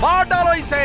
मार डालो इसे।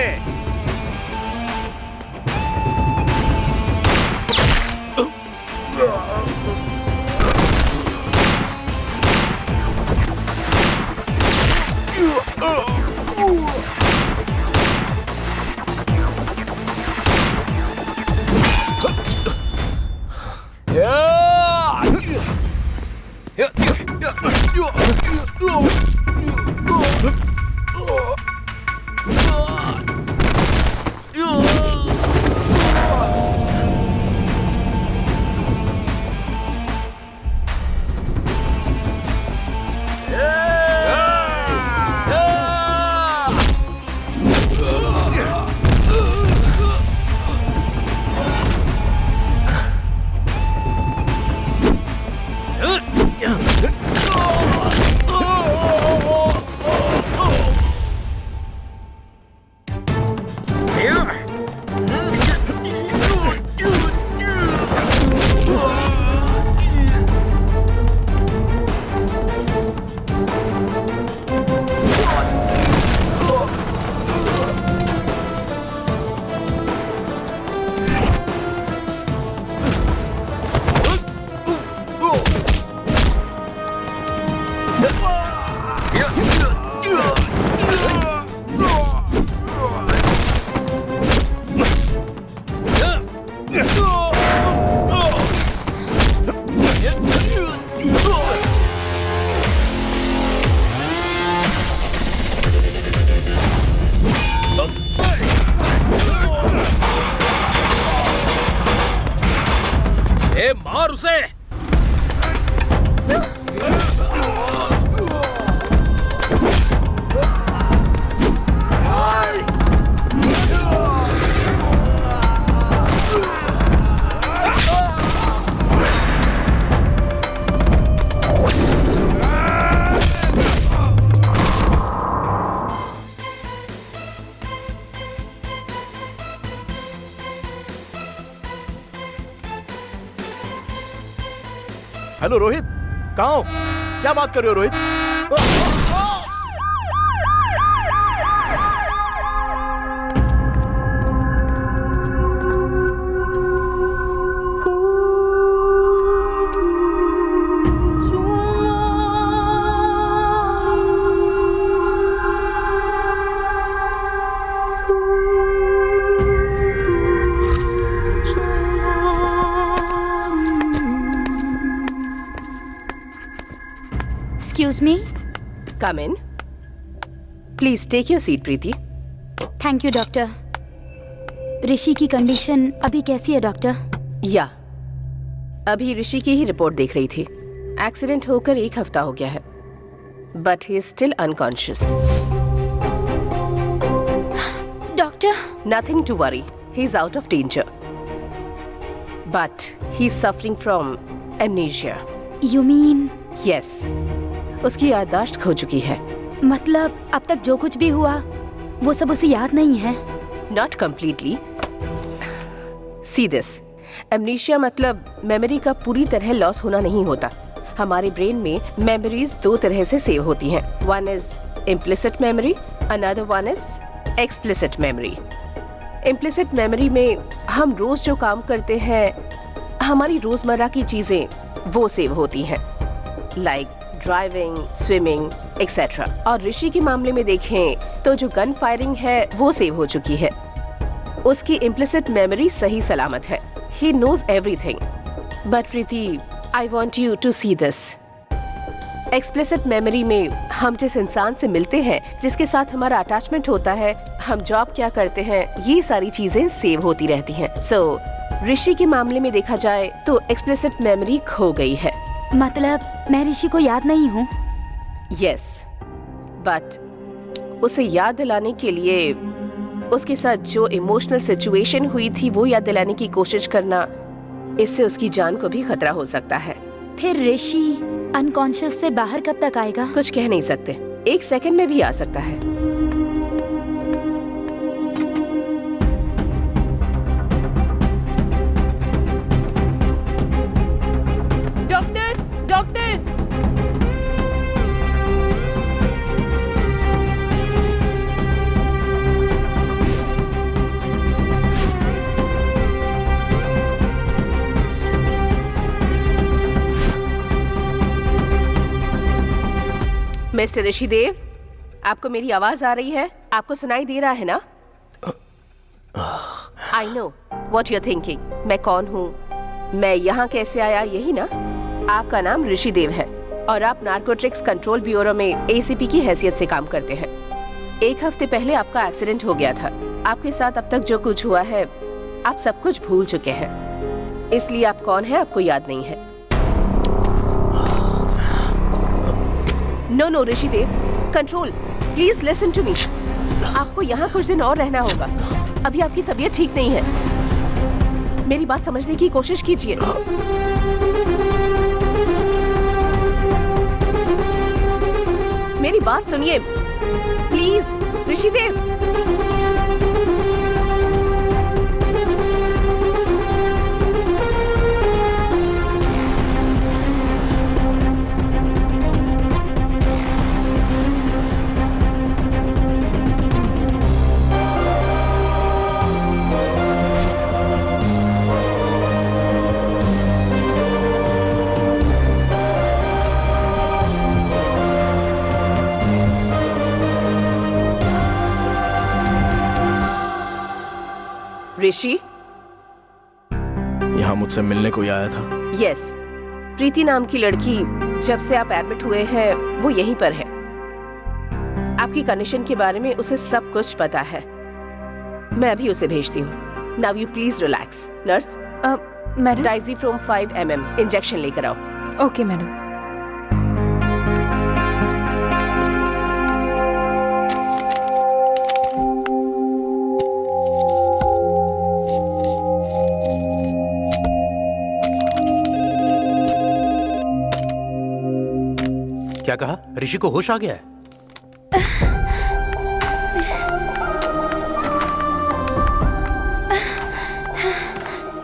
मार उसे। हेलो रोहित, कहाँ हो? क्या बात कर रहे हो Rohit? Excuse me? Come in. Please take your seat, Preeti. Thank you, doctor. Rishi की कंडीशन अभी कैसी है डॉक्टर? या अभी ऋषि की ही रिपोर्ट देख रही थी। एक्सीडेंट होकर 1 हफ्ता हो गया है, but he is still unconscious. Doctor? Nothing to worry, he is out of danger, but he is suffering from amnesia. You mean? Yes, उसकी याददाश्त खो चुकी है। मतलब अब तक जो कुछ भी हुआ वो सब उसे याद नहीं है? Not completely. See this, amnesia मतलब मेमोरी का पूरी तरह लॉस होना नहीं होता। हमारे ब्रेन में मेमोरीज 2 तरह से सेव होती हैं। One is implicit memory, another one is explicit memory. Implicit memory में हम रोज जो काम करते हैं, हमारी रोजमर्रा की चीजें वो सेव होती हैं, लाइक ड्राइविंग, स्विमिंग एक्सेट्रा। और ऋषि के मामले में देखें तो जो गन फायरिंग है वो सेव हो चुकी है। उसकी इम्प्लिसिट मेमोरी सही सलामत है। He knows everything. But Preeti, I want you to see this. Explicit memory में हम जिस इंसान से मिलते हैं, जिसके साथ हमारा अटैचमेंट होता है, हम जॉब क्या करते हैं, ये सारी चीजें सेव होती रहती हैं। सो ऋषि के मामले में देखा जाए तो एक्सप्लिसिट मेमोरी खो गई है। मतलब मैं ऋषि को याद नहीं हूँ? यस, बट उसे याद दिलाने के लिए उसके साथ जो इमोशनल सिचुएशन हुई थी वो याद दिलाने की कोशिश करना, इससे उसकी जान को भी खतरा हो सकता है। फिर ऋषि अनकॉन्शियस से बाहर कब तक आएगा? कुछ कह नहीं सकते, 1 सेकंड में भी आ सकता है। Doctor, doctor! मिस्टर ऋषिदेव, आपको मेरी आवाज आ रही है? आपको सुनाई दे रहा है ना? I know what you're thinking. मैं कौन हूँ, मैं यहाँ कैसे आया, यही ना? आपका नाम ऋषिदेव है और आप नार्कोटिक्स कंट्रोल ब्यूरो में ACP की हैसियत से काम करते हैं। 1 हफ्ते पहले आपका एक्सीडेंट हो गया था। आपके साथ अब तक जो कुछ हुआ है, आप सब कुछ भूल चुके हैं। इसलिए आप कौन है आपको याद नहीं है। No Rishidev, control, please listen to me. आपको यहाँ कुछ दिन और रहना होगा। अभी आपकी तबीयत ठीक नहीं है। मेरी बात समझने की कोशिश कीजिए। मेरी बात सुनिए प्लीज ऋषिदेव। ऋषि, यहाँ मुझसे मिलने कोई आया था? यस, प्रीति नाम की लड़की जब से आप एडमिट हुए हैं वो यहीं पर है। आपकी कंडीशन के बारे में उसे सब कुछ पता है। मैं अभी उसे भेजती हूँ। Now you please relax. Nurse, madam. डाइजीफ्रोम 5 mm इंजेक्शन लेकर आओ। Okay madam. क्या कहा? ऋषि को होश आ गया है?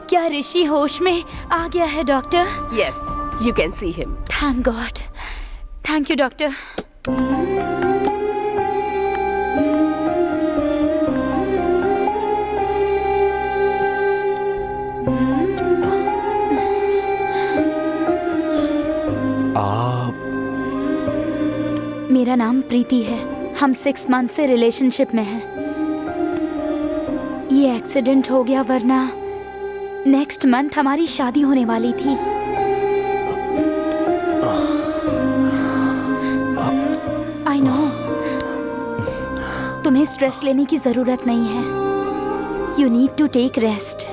क्या ऋषि होश में आ गया है doctor? Yes, you can see him. Thank God. Thank you doctor. मेरा नाम प्रीति है। हम 6 मंथ से रिलेशनशिप में हैं। ये एक्सीडेंट हो गया, वरना नेक्स्ट मंथ हमारी शादी होने वाली थी। आई नो, तुम्हें स्ट्रेस लेने की जरूरत नहीं है। You need to take rest.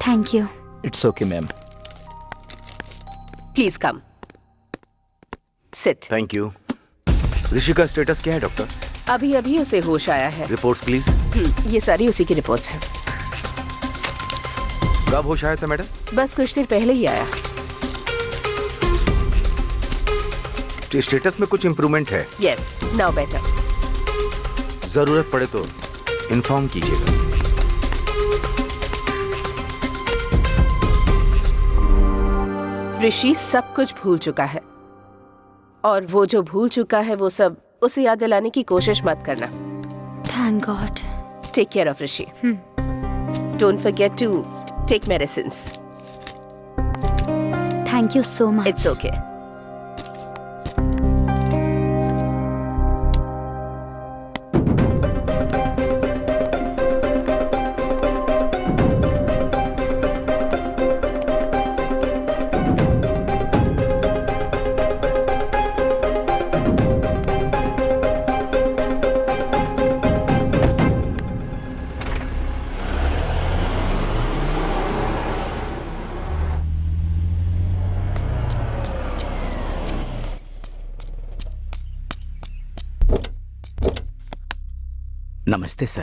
Thank you. It's okay ma'am. Please come, sit. Thank you. Rishi का स्टेटस क्या है डॉक्टर? अभी अभी उसे होश आया है। Reports please. ये सारी उसी की रिपोर्ट्स हैं। कब होश आया था मैडम? बस कुछ देर पहले ही आया। स्टेटस में कुछ इम्प्रूवमेंट है? Yes, now better. जरूरत पड़े तो इन्फॉर्म कीजिएगा। ऋषि सब कुछ भूल चुका है, और वो जो भूल चुका है वो सब उसे याद दिलाने की कोशिश मत करना। Thank God. Take care of Rishi. Don't forget to take medicines. Thank you so much. It's okay. नमस्ते सर।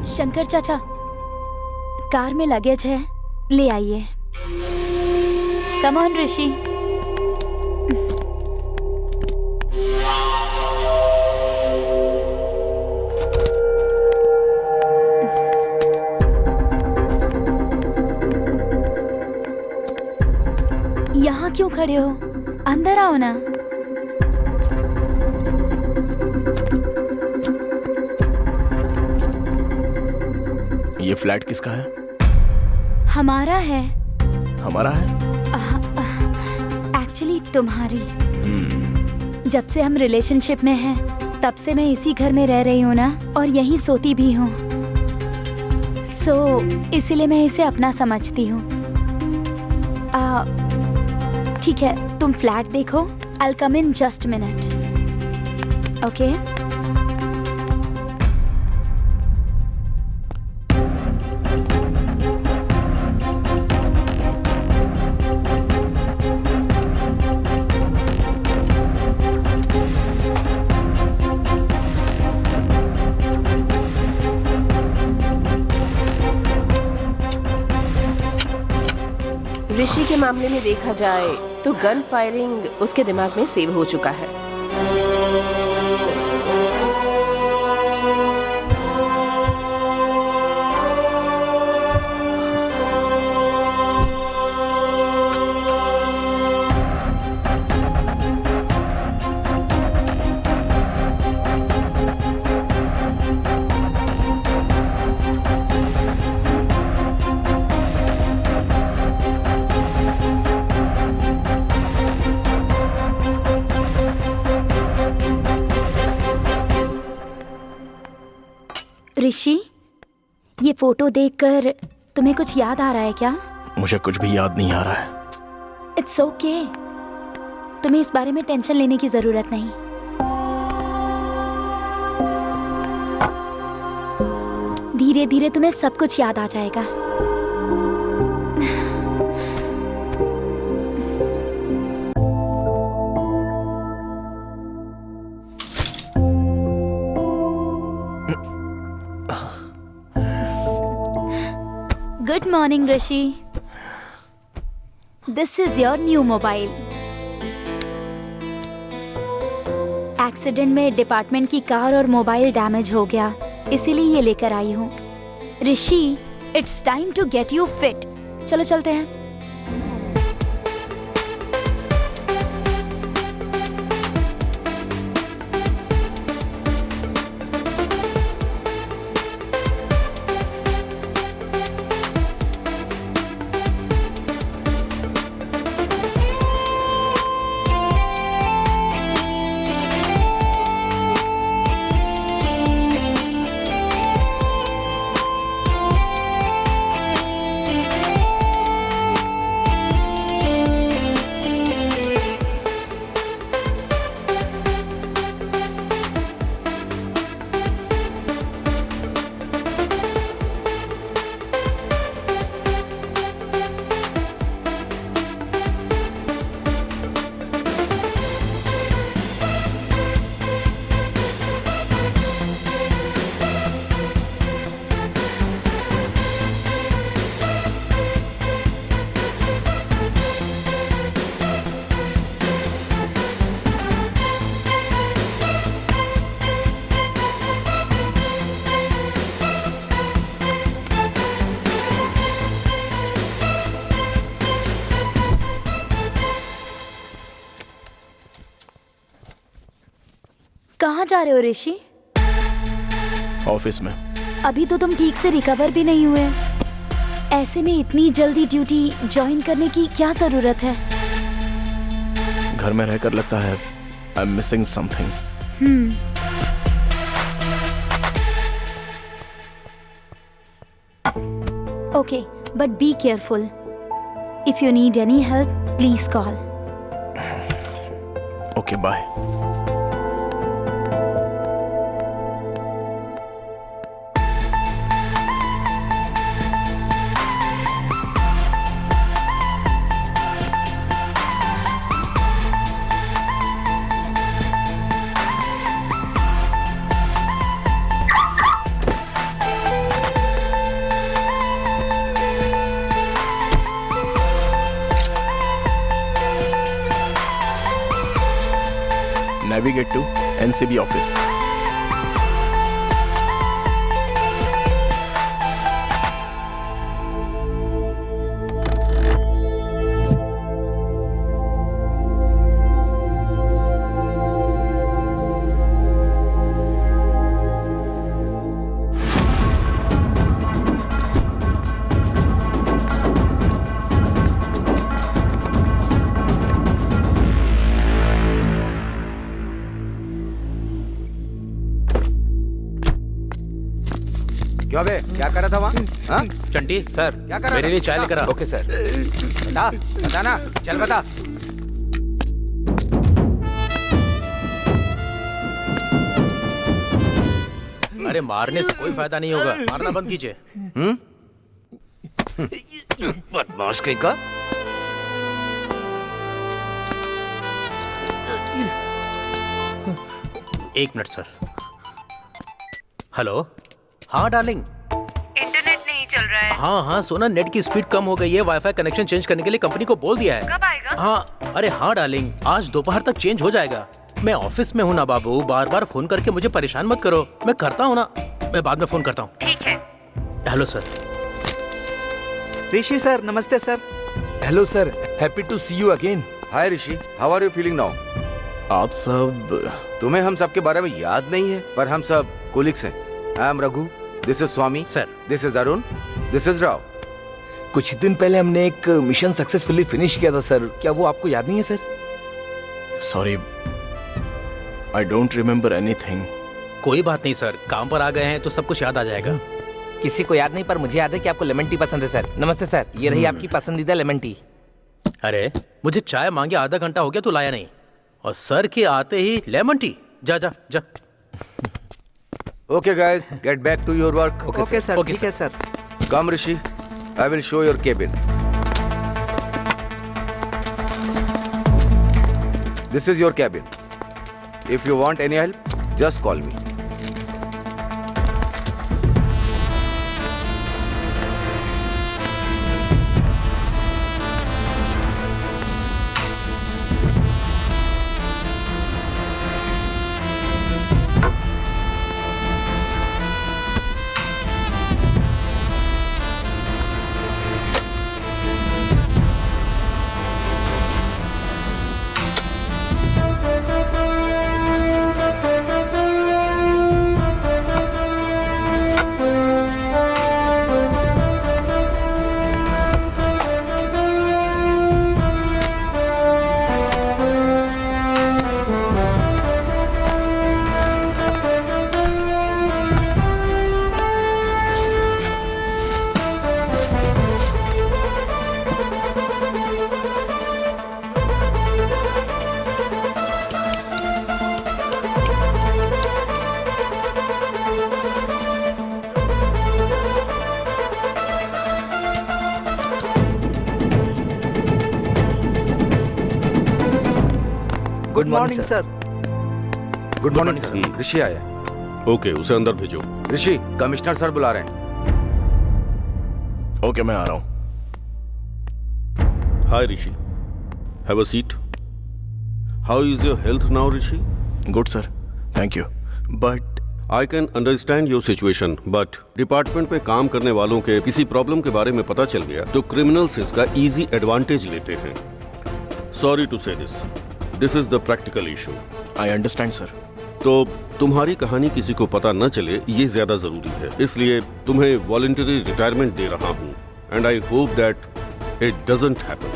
शंकर चाचा, कार में लगेज है, ले आइए। Come on Rishi. यहाँ क्यों खड़े हो? अंदर आओ ना। ये फ्लैट किसका है? हमारा है। हमारा है? एक्चुअली तुम्हारी। जब से हम रिलेशनशिप में हैं, तब से मैं इसी घर में रह रही हूँ ना, और यहीं सोती भी हूँ। इसीलिए मैं इसे अपना समझती हूँ। ठीक है, तुम फ्लैट देखो। I'll come in just a minute. Okay? ऋषि के मामले में देखा जाए तो गन फायरिंग उसके दिमाग में सेव हो चुका है। ऋषि, ये फोटो देखकर तुम्हें कुछ याद आ रहा है क्या? मुझे कुछ भी याद नहीं आ रहा है। इट्स ओके, तुम्हें इस बारे में टेंशन लेने की जरूरत नहीं। धीरे धीरे तुम्हें सब कुछ याद आ जाएगा। Good morning, Rishi. This is your new mobile. Accident में डिपार्टमेंट की कार और मोबाइल डैमेज हो गया, इसीलिए ये लेकर आई हूँ। Rishi, it's time to get you fit. चलो चलते हैं। कहाँ जा रहे हो ऋषि? ऑफिस में। अभी तो तुम ठीक से रिकवर भी नहीं हुए। ऐसे में इतनी जल्दी ड्यूटी ज्वाइन करने की क्या जरूरत है? घर में रहकर लगता है I am missing something. Okay, but be careful. If you need any help, please call. Okay, bye. navigate to NCB office. क्या बे, क्या कर रहा था वहाँ? हाँ? चंटी सर, क्या कर रहा मेरे था? लिए चाय लेकर आ। Okay sir. बता, बता ना, चल बता। अरे मारने से कोई फायदा नहीं होगा, मारना बंद कीजिए। बदमाश कहीं का। एक मिनट सर। हेलो, हाँ डार्लिंग। इंटरनेट नहीं चल रहा है। हाँ सोना, नेट की स्पीड कम हो गई है, वाईफाई कनेक्शन चेंज करने के लिए कंपनी को बोल दिया है। कब आएगा? हाँ, अरे हाँ डार्लिंग, आज दोपहर तक चेंज हो जाएगा। मैं ऑफिस में हूँ ना बाबू, बार बार फोन करके मुझे परेशान मत करो। मैं करता हूँ ना, मैं बाद में फोन करता हूँ। ठीक है। Hello sir. ऋषि सर, नमस्ते sir. Hello sir, happy to see you again. Hi Rishi, how are you feeling now? आप सब तुम्हें हम सब के बारे में याद नहीं है, पर हम सब कोलिग्स हैं। I am Raghu, this is Swami sir. This is Arun, this is Rao. कुछ दिन पहले हमने एक मिशन सक्सेसफुली फिनिश किया था सर, क्या वो आपको याद नहीं है sir? Sorry, I don't remember anything. कोई बात नहीं सर, काम पर आ गए हैं तो सब कुछ याद आ जाएगा। किसी को याद नहीं, पर मुझे याद है कि आपको लेमन टी पसंद है सर। नमस्ते सर, ये रही आपकी पसंदीदा लेमन टी। अरे मुझे चाय मांगे आधा घंटा हो गया, तू लाया नहीं, और सर के आते ही लेमन टी। जा जा जा। Okay guys, get back to your work. Okay sir, Okay, ठीक है sir. Come Rishi, I will show your cabin. This is your cabin. If you want any help, just call me. Good morning sir. Good morning sir. Rishi आया। Okay, उसे अंदर भेजो। ऋषि, commissioner sir बुला रहे हैं। Okay, मैं आ रहा हूँ। Hi Rishi, have a seat. How is your health now Rishi? Good sir, thank you. But I can understand your situation, but department में काम करने वालों के किसी प्रॉब्लम के बारे में पता चल गया तो क्रिमिनल्स इसका इजी एडवांटेज लेते हैं। सॉरी टू से this is the practical issue. I understand sir. तो तुम्हारी कहानी किसी को पता न चले, ये ज्यादा जरूरी है, इसलिए तुम्हें वॉलंटरी रिटायरमेंट दे रहा हूं and I hope that it doesn't happen.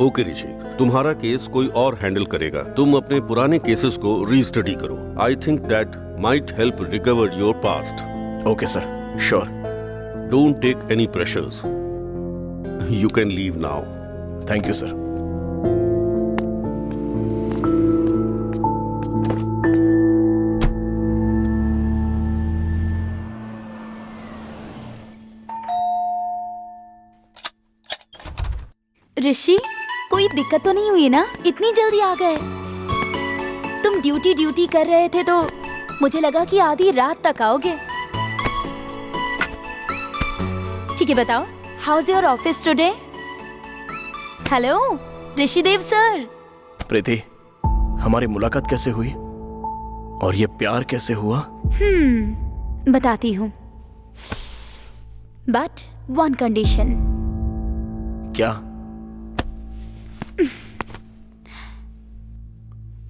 Okay Rishi, तुम्हारा केस कोई और हैंडल करेगा। तुम अपने पुराने केसेस को रीस्टडी करो। I think that might help recover your past. Okay sir, sure. Don't take any pressures. You can leave now. Thank you sir. Rishi, कोई दिक्कत तो नहीं हुई ना? इतनी जल्दी आ गए। तुम ड्यूटी कर रहे थे तो मुझे लगा कि आधी रात तक आओगे। ठीक है, बताओ, how is your office today? Hello Rishidev sir. Preeti, हमारी मुलाकात कैसे हुई और ये प्यार कैसे हुआ? बताती हूँ, बट वन कंडीशन। क्या?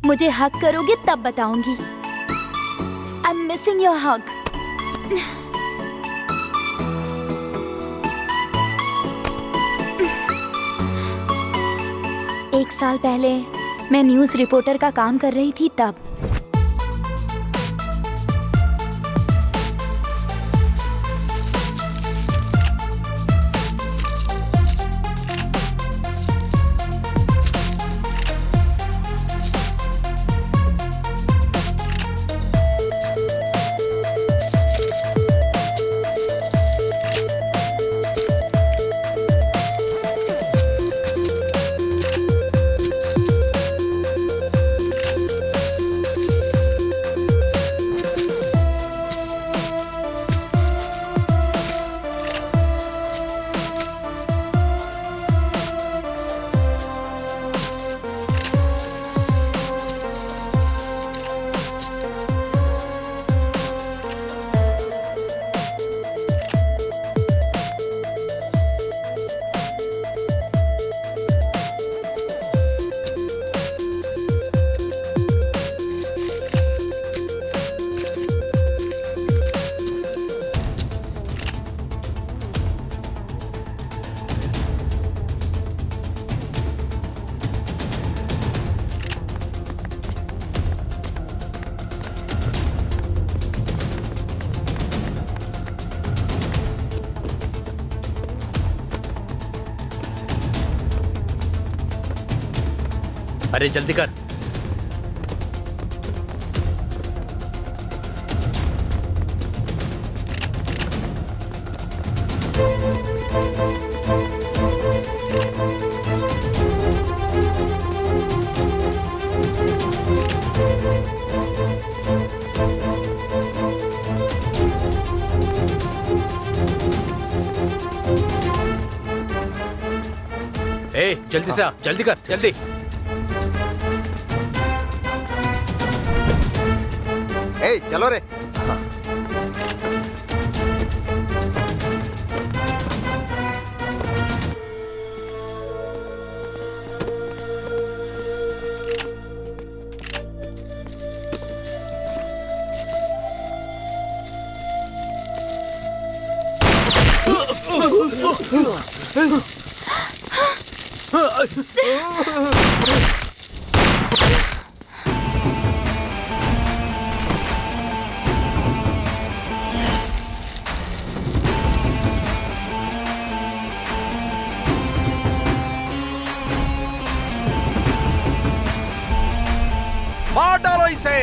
मुझे हक करोगे तब बताऊंगी। आई एम मिसिंग योर हग। एक साल पहले मैं न्यूज़ रिपोर्टर का काम कर रही थी तब। अरे जल्दी कर। ए जल्दी से आ, जल्दी कर, जल्दी। ए चलो रे। मार डालो इसे।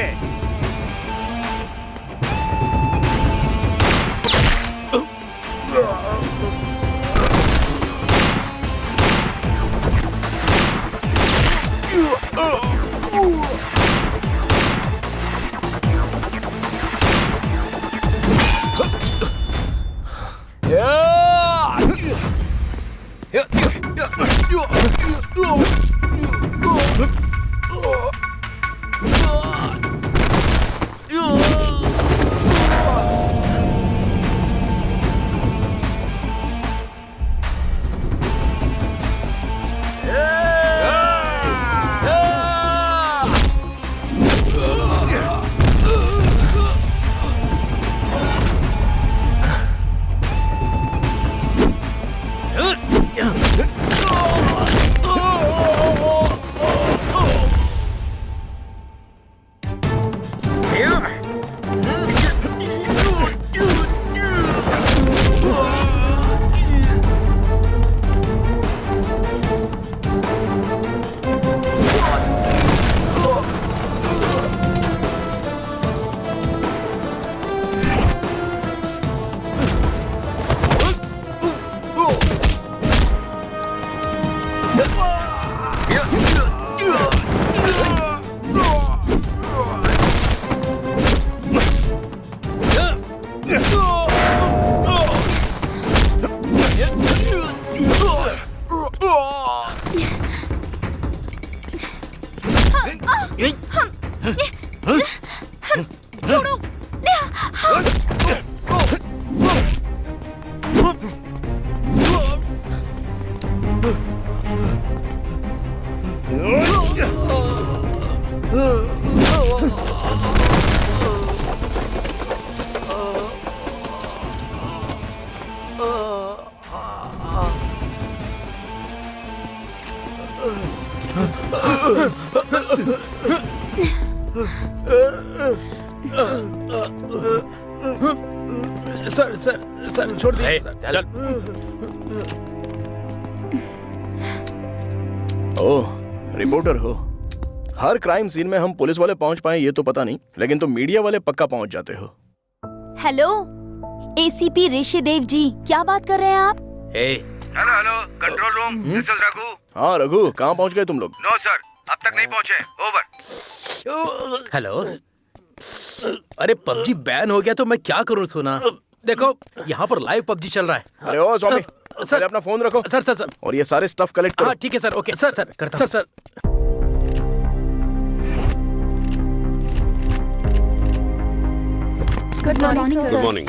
छोड़ो। सर सर सर छोड़ दीजिए सर। चल ओह, रिपोर्टर हो। हर क्राइम सीन में हम पुलिस वाले पहुंच पाए ये तो पता नहीं, लेकिन तुम मीडिया वाले पक्का पहुंच जाते हो। हेलो, एसीपी ऋषि देव जी, क्या बात कर रहे हैं आप? Hello hello, control room, this is Raghu. हाँ रघु, कहाँ पहुंच गए तुम लोग? नो सर, अब तक नहीं पहुंचे। ओवर। हेलो। अरे पबजी बैन हो गया तो मैं क्या करूं सोना? देखो यहाँ पर लाइव पबजी चल रहा है। अरे ओ स्वामी, सर पहले अपना फोन रखो। सर सर सर और ये सारे स्टफ कलेक्ट करो। हाँ ठीक है सर, ओके सर सर करता sir. Good morning good sir. Morning.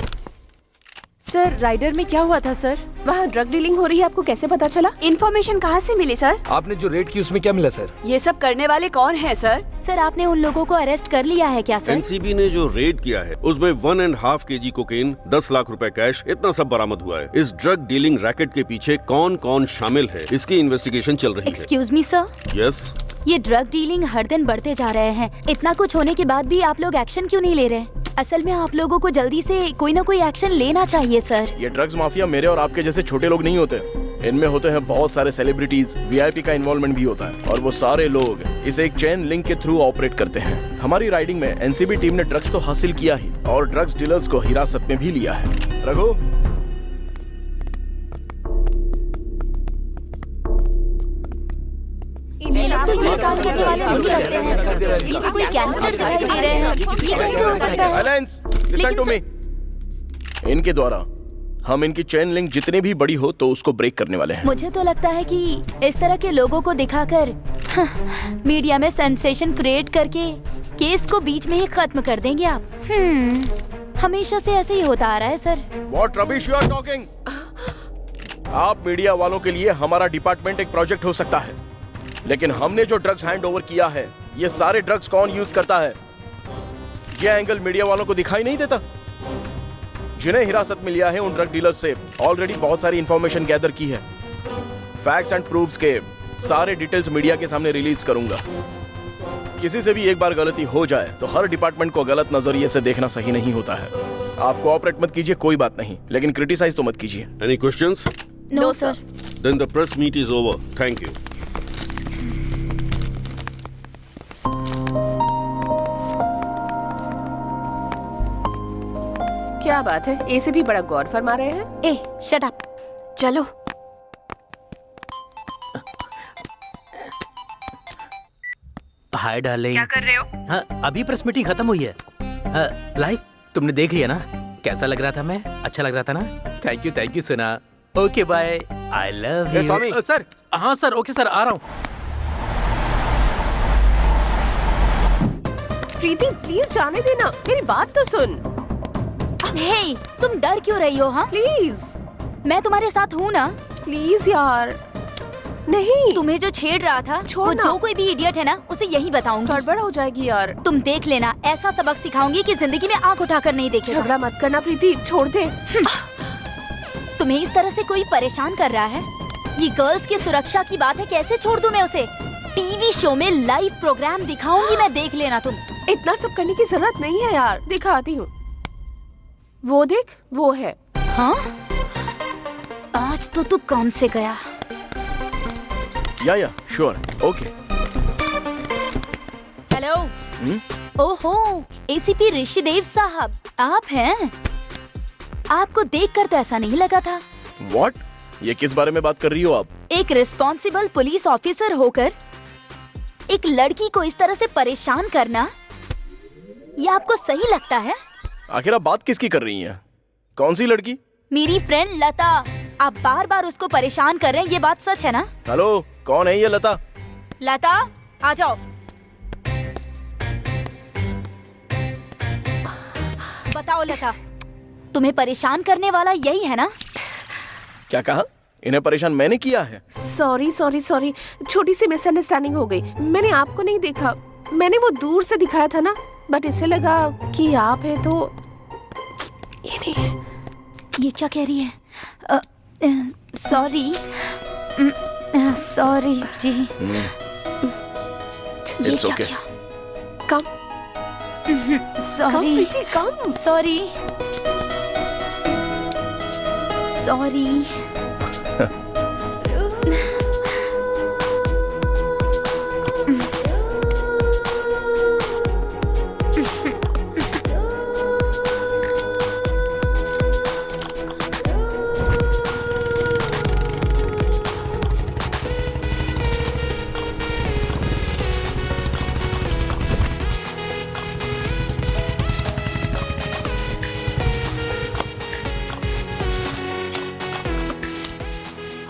Sir rider में क्या हुआ था सर? वहाँ ड्रग डीलिंग हो रही है, आपको कैसे पता चला? इन्फॉर्मेशन कहाँ से मिली सर? आपने जो रेड की उसमें क्या मिला सर? ये सब करने वाले कौन है सर? सर आपने उन लोगों को अरेस्ट कर लिया है क्या सर? एनसीबी ने जो रेड किया है उसमें 1.5 kg कोकेन, 10 लाख रुपए कैश, इतना सब बरामद हुआ है। इस ड्रग डीलिंग रैकेट के पीछे कौन कौन शामिल है इसकी इन्वेस्टिगेशन चल रही है। Excuse me sir, yes. ये ड्रग डीलिंग हर दिन बढ़ते जा रहे हैं। इतना कुछ होने के बाद भी आप लोग एक्शन क्यों नहीं ले रहे? असल में आप लोगों को जल्दी से कोई ना कोई एक्शन लेना चाहिए सर। ये ड्रग्स माफिया मेरे और आपके जैसे छोटे लोग नहीं होते। इनमें होते हैं बहुत सारे सेलिब्रिटीज, वीआईपी का इन्वॉल्वमेंट भी होता है, और वो सारे लोग इसे एक चेन लिंक के थ्रू ऑपरेट करते हैं। हमारी राइडिंग में एनसीबी टीम ने ड्रग्स तो हासिल किया ही, और ड्रग्स डीलर्स को हिरासत में भी लिया है। रघु, ये लोग तो ये काम करने वाले नहीं लगते हैं। ये तो कोई गैंगस्टर दिखाई दे रहे हैं। ये कैसे हो सकता है? Silence, listen to me. इनके द्वारा हम इनकी चेन लिंक जितनी भी बड़ी हो तो उसको ब्रेक करने वाले हैं। मुझे तो लगता है कि इस तरह के लोगों को दिखाकर मीडिया में सेंसेशन क्रिएट करके केस को बीच में ही खत्म कर देंगे आप। हमेशा से ऐसे ही होता आ रहा है sir. What rubbish you are talking? आप मीडिया वालों के लिए हमारा डिपार्टमेंट एक प्रोजेक्ट हो सकता है, लेकिन हमने जो ड्रग्स हैंड ओवर किया है, ये सारे ड्रग्स कौन यूज करता है, ये एंगल मीडिया वालों को दिखाई नहीं देता। जिन्हें हिरासत में लिया है उन ड्रग डीलर से ऑलरेडी बहुत सारी इंफॉर्मेशन गैदर की है। फैक्ट्स एंड प्रूफ्स के सारे डिटेल्स मीडिया के सामने रिलीज करूंगा। किसी से भी एक बार गलती हो जाए तो हर डिपार्टमेंट को गलत नजरिए से देखना सही नहीं होता है। आप कोऑपरेट मत कीजिए, कोई बात नहीं, लेकिन क्रिटिसाइज तो मत कीजिए। Any questions? No sir. Then the press meet is over. Thank you. क्या बात है, ऐसे भी बड़ा गौर फरमा रहे हैं। ए, शट अप। चलो। Hi darling. क्या कर रहे हो? हाँ, अभी प्रेस मीटिंग खत्म हुई है। लाइव तुमने देख लिया ना? कैसा लग रहा था मैं? अच्छा लग रहा था ना? थैंक यू सुना। Okay bye, I love you. Swami. Sir, हाँ सर, ओके सर, आ रहा हूँ। प्रीति प्लीज जाने देना, मेरी बात तो सुन। हे, तुम डर क्यों रही हो? हाँ, प्लीज मैं तुम्हारे साथ हूँ ना। प्लीज यार। नहीं, तुम्हें जो छेड़ रहा था छोड़ वो ना। जो कोई भी इडियट है ना, उसे यही बताऊंगी। गड़बड़ हो जाएगी यार। तुम देख लेना, ऐसा सबक सिखाऊंगी कि जिंदगी में आंख उठाकर नहीं देखेगा। झगड़ा मत करना प्रीति, छोड़ दे। तुम्हें इस तरह से कोई परेशान कर रहा है? ये गर्ल्स की सुरक्षा की बात है, कैसे छोड़ दूं मैं उसे? टीवी शो में लाइव प्रोग्राम दिखाऊंगी मैं, देख लेना तुम। इतना सब करने की जरूरत नहीं है यार, दिखाती हूँ। वो देख, वो है। हाँ, आज तो तू काम से गया। या श्योर, ओके। हेलो। ओहो, एसीपी ऋषिदेव साहब, आप हैं? आपको देखकर तो ऐसा नहीं लगा था। व्हाट? ये किस बारे में बात कर रही हो आप? एक रिस्पॉन्सिबल पुलिस ऑफिसर होकर एक लड़की को इस तरह से परेशान करना, ये आपको सही लगता है? आखिर आप बात किसकी कर रही हैं? कौन सी लड़की? मेरी फ्रेंड लता। आप बार बार उसको परेशान कर रहे हैं, ये बात सच है ना? हेलो, कौन है ये लता? लता, आ जाओ। जाओ लता। तुम्हें परेशान करने वाला यही है ना? क्या कहा? इन्हें परेशान मैंने किया है? सॉरी सॉरी सॉरी, छोटी सी मिसअंडरस्टैंडिंग हो गई। मैंने आपको नहीं देखा, मैंने वो दूर से दिखाया था ना, बट इससे लगा कि आप है तो ये नहीं है। ये क्या कह रही है? सॉरी सॉरी जी। ये It's क्या okay. किया? Come sorry come. Sorry sorry.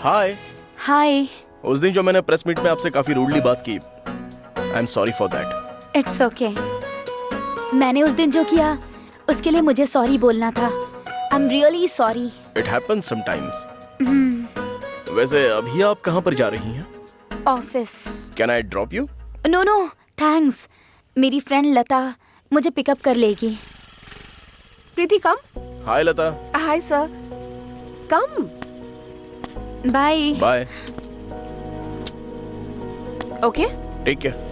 Hi. Hi. उस दिन जो मैंने प्रेस मीट में आपसे काफी रूडली बात की, आई am sorry for that. It's okay. मैंने उस दिन जो किया उसके लिए मुझे सॉरी बोलना था। I am really sorry. It happens sometimes. वैसे अभी आप कहाँ पर जा रही हैं? Office. Can I drop you? No no thanks, मेरी फ्रेंड लता मुझे पिकअप कर लेगी। Preeti come. Hi Lata. Hi sir. Come. Bye bye. Okay. Take care.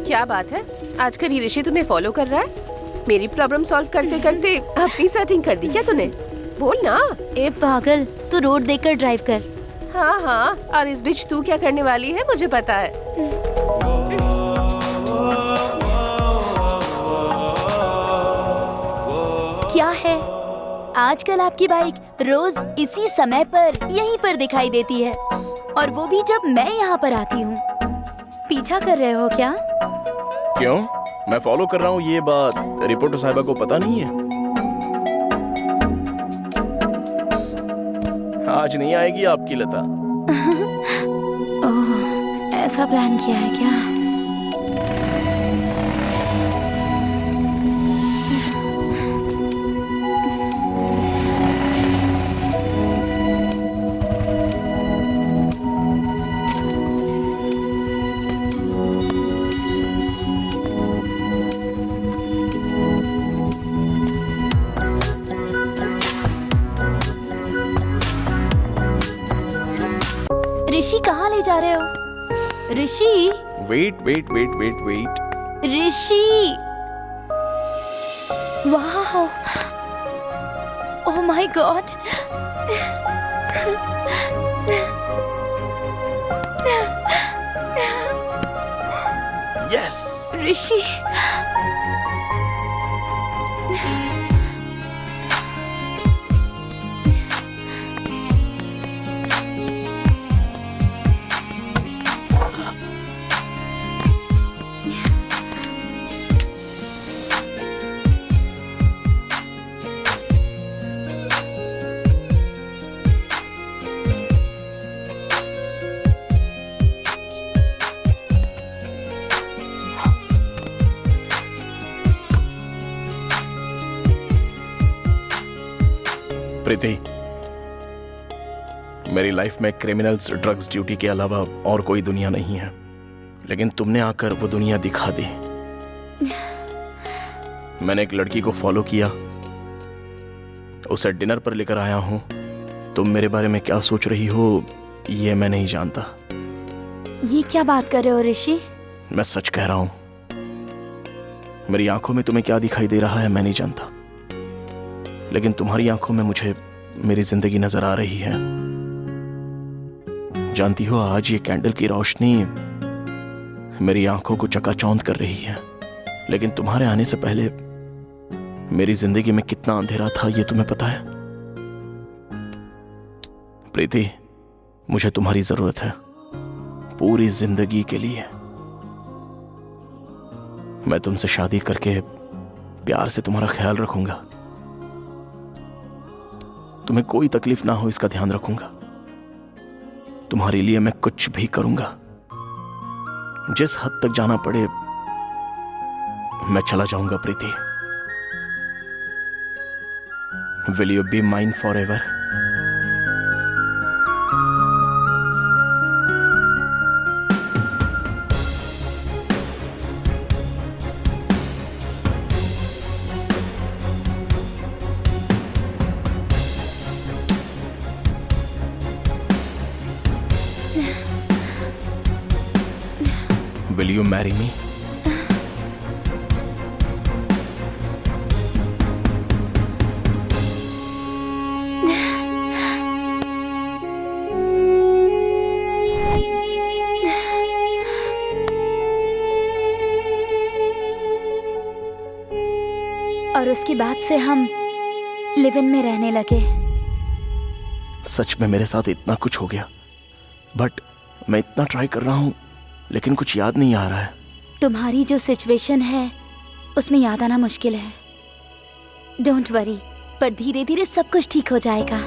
क्या बात है, आजकल ये ऋषि तुम्हें फॉलो कर रहा है? मेरी प्रॉब्लम सॉल्व करते करते अपनी सेटिंग कर दी क्या तूने? बोल ना। ए पागल, तू रोड देखकर ड्राइव कर। हाँ हाँ, और इस बीच तू क्या करने वाली है मुझे पता है। क्या है, आजकल आपकी बाइक रोज इसी समय पर यहीं पर दिखाई देती है, और वो भी जब मैं यहाँ पर आती हूँ। पीछा कर रहे हो क्या? क्यों? मैं फॉलो कर रहा हूँ ये बात रिपोर्टर साहिबा को पता नहीं है? आज नहीं आएगी आपकी लता। ओह, ऐसा प्लान किया है क्या? ऋषि कहाँ ले जा रहे हो? Rishi, wait wait wait wait wait. Rishi, वाह, oh my God. Yes Rishi, Preeti, मेरी लाइफ में क्रिमिनल्स ड्रग्स ड्यूटी के अलावा और कोई दुनिया नहीं है, लेकिन तुमने आकर वो दुनिया दिखा दी। मैंने एक लड़की को फॉलो किया, उसे डिनर पर लेकर आया हूं। तुम मेरे बारे में क्या सोच रही हो ये मैं नहीं जानता। ये क्या बात कर रहे हो ऋषि? मैं सच कह रहा हूं, मेरी आंखों में तुम्हें क्या दिखाई दे रहा है मैं नहीं जानता, लेकिन तुम्हारी आंखों में मुझे मेरी जिंदगी नजर आ रही है। जानती हो, आज ये कैंडल की रोशनी मेरी आंखों को चकाचौंध कर रही है, लेकिन तुम्हारे आने से पहले मेरी जिंदगी में कितना अंधेरा था ये तुम्हें पता है? प्रीति, मुझे तुम्हारी जरूरत है पूरी जिंदगी के लिए। मैं तुमसे शादी करके प्यार से तुम्हारा ख्याल रखूंगा, तुम्हें कोई तकलीफ ना हो इसका ध्यान रखूंगा। तुम्हारे लिए मैं कुछ भी करूंगा, जिस हद तक जाना पड़े मैं चला जाऊंगा। Preeti, will you be mine forever? Will you marry me? और उसके बाद से हम लिव इन में रहने लगे। सच में मेरे साथ इतना कुछ हो गया, बट मैं इतना ट्राई कर रहा हूं लेकिन कुछ याद नहीं आ रहा है। तुम्हारी जो सिचुएशन है उसमें याद आना मुश्किल है। डोंट वरी, पर धीरे धीरे सब कुछ ठीक हो जाएगा।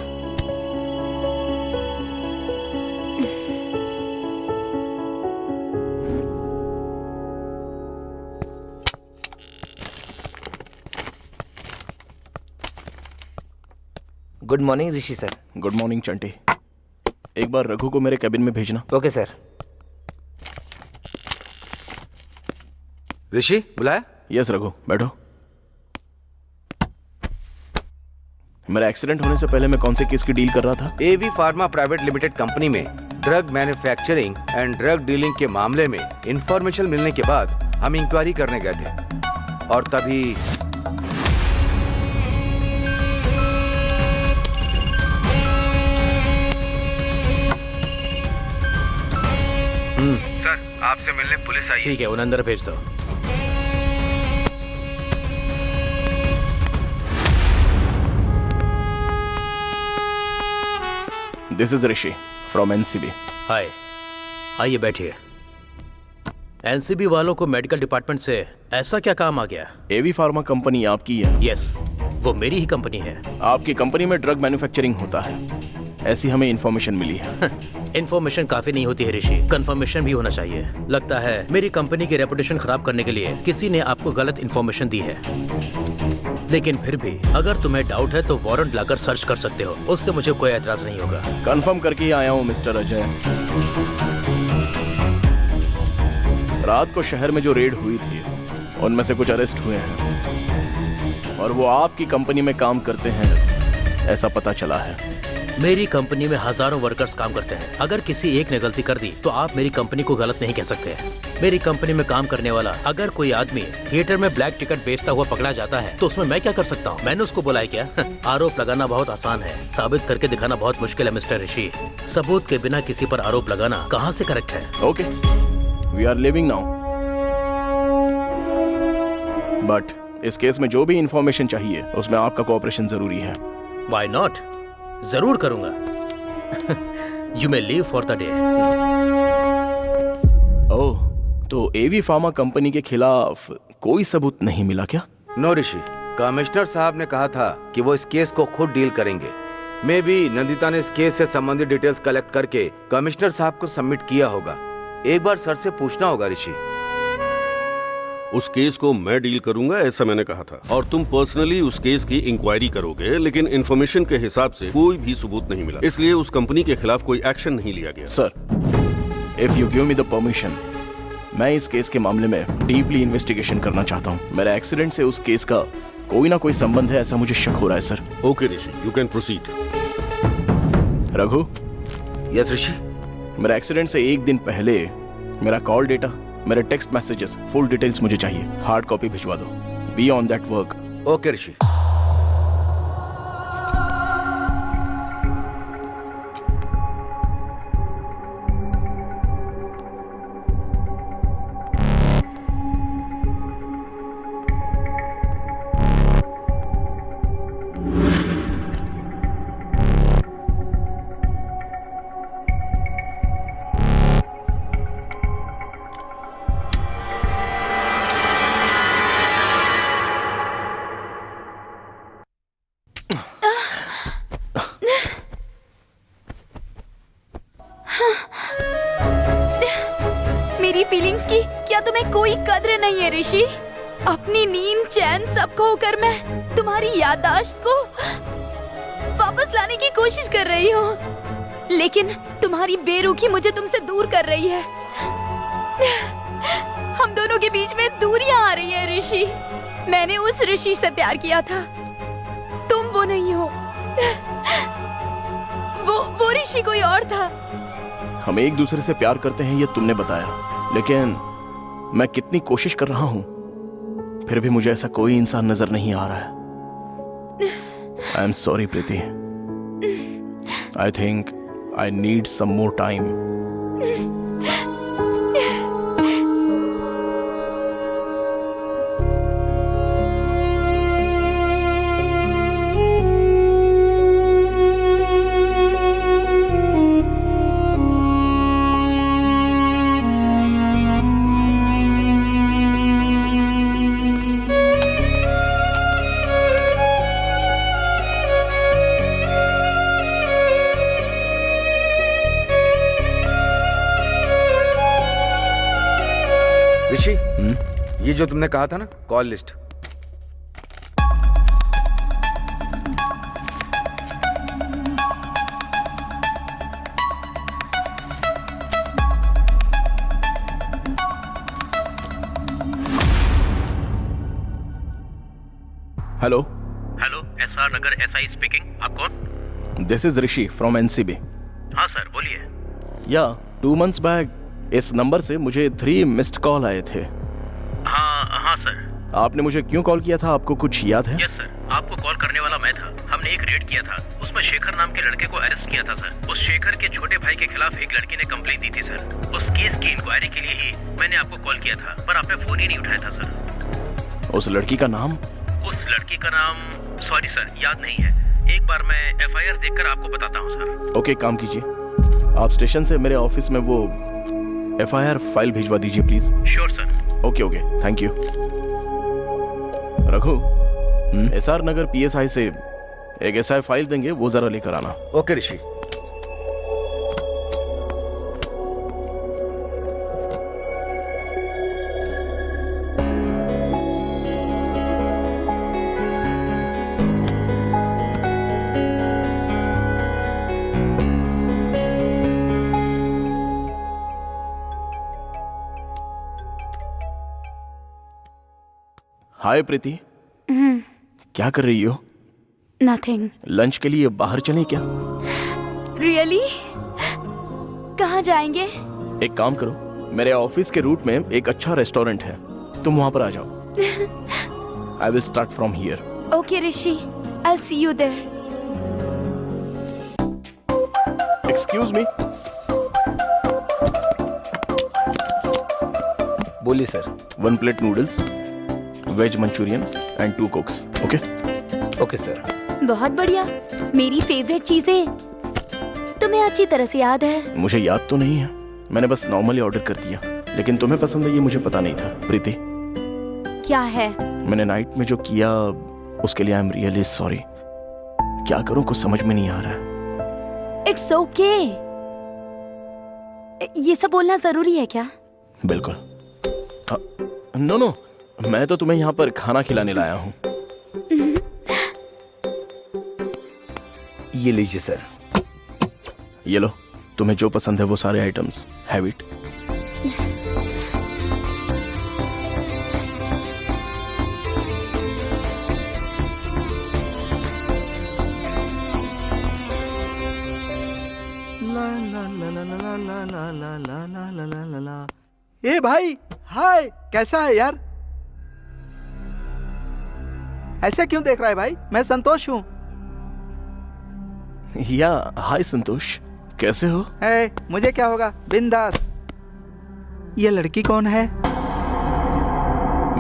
Good morning Rishi sir. Good morning Chanti. एक बार रघु को मेरे कैबिन में भेजना। Okay sir. ऋषि बुलाया? यस रघु, बैठो। मेरा एक्सीडेंट होने से पहले मैं कौन से केस की डील कर रहा था? एवी फार्मा प्राइवेट लिमिटेड कंपनी में drug manufacturing and drug dealing के मामले में इंफॉर्मेशन मिलने के बाद हम इंक्वायरी करने गए थे, और तभी सर, आपसे मिलने पुलिस आई। ठीक है, उन्हें अंदर भेज दो। This is Rishi from NCB. Hi, आइए बैठिए। एनसीबी वालों को मेडिकल डिपार्टमेंट से ऐसा क्या काम आ गया? एवी फार्मा कंपनी आपकी है? यस, वो मेरी ही कंपनी है। आपकी कंपनी में ड्रग मैन्युफैक्चरिंग होता है, ऐसी हमें इन्फॉर्मेशन मिली है। इन्फॉर्मेशन काफी नहीं होती है ऋषि, कंफर्मेशन भी होना चाहिए। लगता है मेरी कंपनी की रेपुटेशन खराब करने के लिए किसी ने आपको गलत इन्फॉर्मेशन दी है, लेकिन फिर भी अगर तुम्हें डाउट है तो वारंट लाकर सर्च कर सकते हो, उससे मुझे कोई एतराज नहीं होगा। कंफर्म करके ही आया हूँ मिस्टर अजय। रात को शहर में जो रेड हुई थी उनमें से कुछ अरेस्ट हुए हैं, और वो आपकी कंपनी में काम करते हैं ऐसा पता चला है। मेरी कंपनी में हजारों वर्कर्स काम करते हैं, अगर किसी एक ने गलती कर दी तो आप मेरी कंपनी को गलत नहीं कह सकते। मेरी कंपनी में काम करने वाला अगर कोई आदमी थिएटर में ब्लैक टिकट बेचता हुआ पकड़ा जाता है तो उसमें मैं क्या कर सकता हूँ? मैंने उसको बुलाया क्या? आरोप लगाना बहुत आसान है, साबित करके दिखाना बहुत मुश्किल है मिस्टर ऋषि। सबूत के बिना किसी पर आरोप लगाना कहाँ से करेक्ट है? Okay, we are living now, but इस केस में जो भी इंफॉर्मेशन चाहिए उसमें आपका कोऑपरेशन जरूरी है। व्हाई नॉट, जरूर करूंगा। You may leave for the day. Oh, तो एवी फार्मा कंपनी के खिलाफ कोई सबूत नहीं मिला क्या? नो ऋषि, कमिश्नर साहब ने कहा था कि वो इस केस को खुद डील करेंगे। मे बी नंदिता ने इस केस से संबंधित डिटेल्स कलेक्ट करके कमिश्नर साहब को सबमिट किया होगा। एक बार सर से पूछना होगा ऋषि। उस केस को मैं डील करूंगा ऐसा मैंने कहा था, और तुम पर्सनली उस केस की इंक्वायरी करोगे, लेकिन इन्फॉर्मेशन के हिसाब से कोई भी सबूत नहीं मिला, इसलिए उस कंपनी के खिलाफ कोई एक्शन नहीं लिया गया। Sir, if you give me the permission, मैं इस केस के मामले में डीपली इन्वेस्टिगेशन करना चाहता हूँ। मेरे एक्सीडेंट से उस केस का कोई ना कोई संबंध है, ऐसा मुझे शक हो रहा है sir. Okay Rishi, you can proceed. Raghu. Yes Rishi. मेरे एक्सीडेंट से एक दिन पहले मेरा कॉल डेटा, मेरे टेक्स्ट मैसेजेस, फुल डिटेल्स मुझे चाहिए। हार्ड कॉपी भिजवा दो। Be on that work. Okay Rishi. मेरी फीलिंग्स की क्या तुम्हें कोई कद्र नहीं है ऋषि? अपनी नींद, चैन सब खोकर मैं तुम्हारी याददाश्त को वापस लाने की कोशिश कर रही हूँ, लेकिन तुम्हारी बेरुखी मुझे तुमसे दूर कर रही है। हम दोनों के बीच में दूरियां आ रही है ऋषि। मैंने उस ऋषि से प्यार किया था, तुम वो नहीं हो। वो ऋषि कोई और था। हम एक दूसरे से प्यार करते हैं ये तुमने बताया, लेकिन मैं कितनी कोशिश कर रहा हूं फिर भी मुझे ऐसा कोई इंसान नजर नहीं आ रहा है। I am sorry Preeti. I think I need some more time. Rishi, ये जो तुमने कहा था ना, call list. Hello. Hello, SR Nagar SI speaking. आप कौन? This is Rishi from NCB. हाँ सर, बोलिए। या 2 months बैक इस नंबर से मुझे 3 मिस्ड कॉल आए थे। हाँ सर। आपने मुझे क्यों कॉल किया था, आपको कुछ याद है? यस सर, आपको कॉल करने वाला मैं था। हमने एक रेड किया था, उसमें शेखर नाम के लड़के को अरेस्ट किया था सर। उस शेखर के छोटे भाई के खिलाफ एक लड़की ने कंप्लेंट दी थी सर। उस केस की इंक्वायरी के लिए ही मैंने आपको कॉल किया था, पर आपने फोन ही नहीं उठाया था सर। उस लड़की का नाम? उस लड़की का नाम सॉरी सर, याद नहीं है। एक बार मैं एफआईआर देखकर आपको बताता हूँ सर। ओके, काम कीजिए, आप स्टेशन से मेरे ऑफिस में वो एफआईआर फाइल भिजवा दीजिए please. Sure sir. Okay, thank you. Raghu, SR Nagar PSI से एक एसआई फाइल देंगे, वो जरा लेकर आना। ओके ऋषि। हाय प्रीति, क्या कर रही हो? नथिंग। लंच के लिए बाहर चलें क्या? रियली? कहाँ जाएंगे? एक काम करो, मेरे ऑफिस के रूट में एक अच्छा रेस्टोरेंट है, तुम वहां पर आ जाओ। I will start from here. Okay Rishi, I will see you there. Excuse me. बोलिए sir. 1 plate noodles, veg manchurian and 2 cokes. Okay? Okay sir. बहुत बढ़िया, मेरी फेवरेट चीजें तुम्हें अच्छी तरह से याद है। मुझे याद तो नहीं है, मैंने बस नॉर्मली ऑर्डर कर दिया, लेकिन तुम्हें पसंद है ये मुझे पता नहीं था। प्रीति, क्या है? मैंने नाइट में जो किया उसके लिए आई एम रियली सॉरी। क्या करूं, कुछ समझ में नहीं आ रहा है। It's okay. ये सब बोलना जरूरी है क्या? बिल्कुल। नो, मैं तो तुम्हें यहाँ पर खाना खिलाने लाया हूँ। ये लीजिए सर। ये लो, तुम्हें जो पसंद है वो सारे आइटम्स, हैव इट। ए भाई, हाय, कैसा है यार? ऐसा क्यों देख रहा है भाई? मैं संतोष हूँ। या हाय संतोष, कैसे हो? मुझे क्या होगा, बिंदास। ये लड़की कौन है?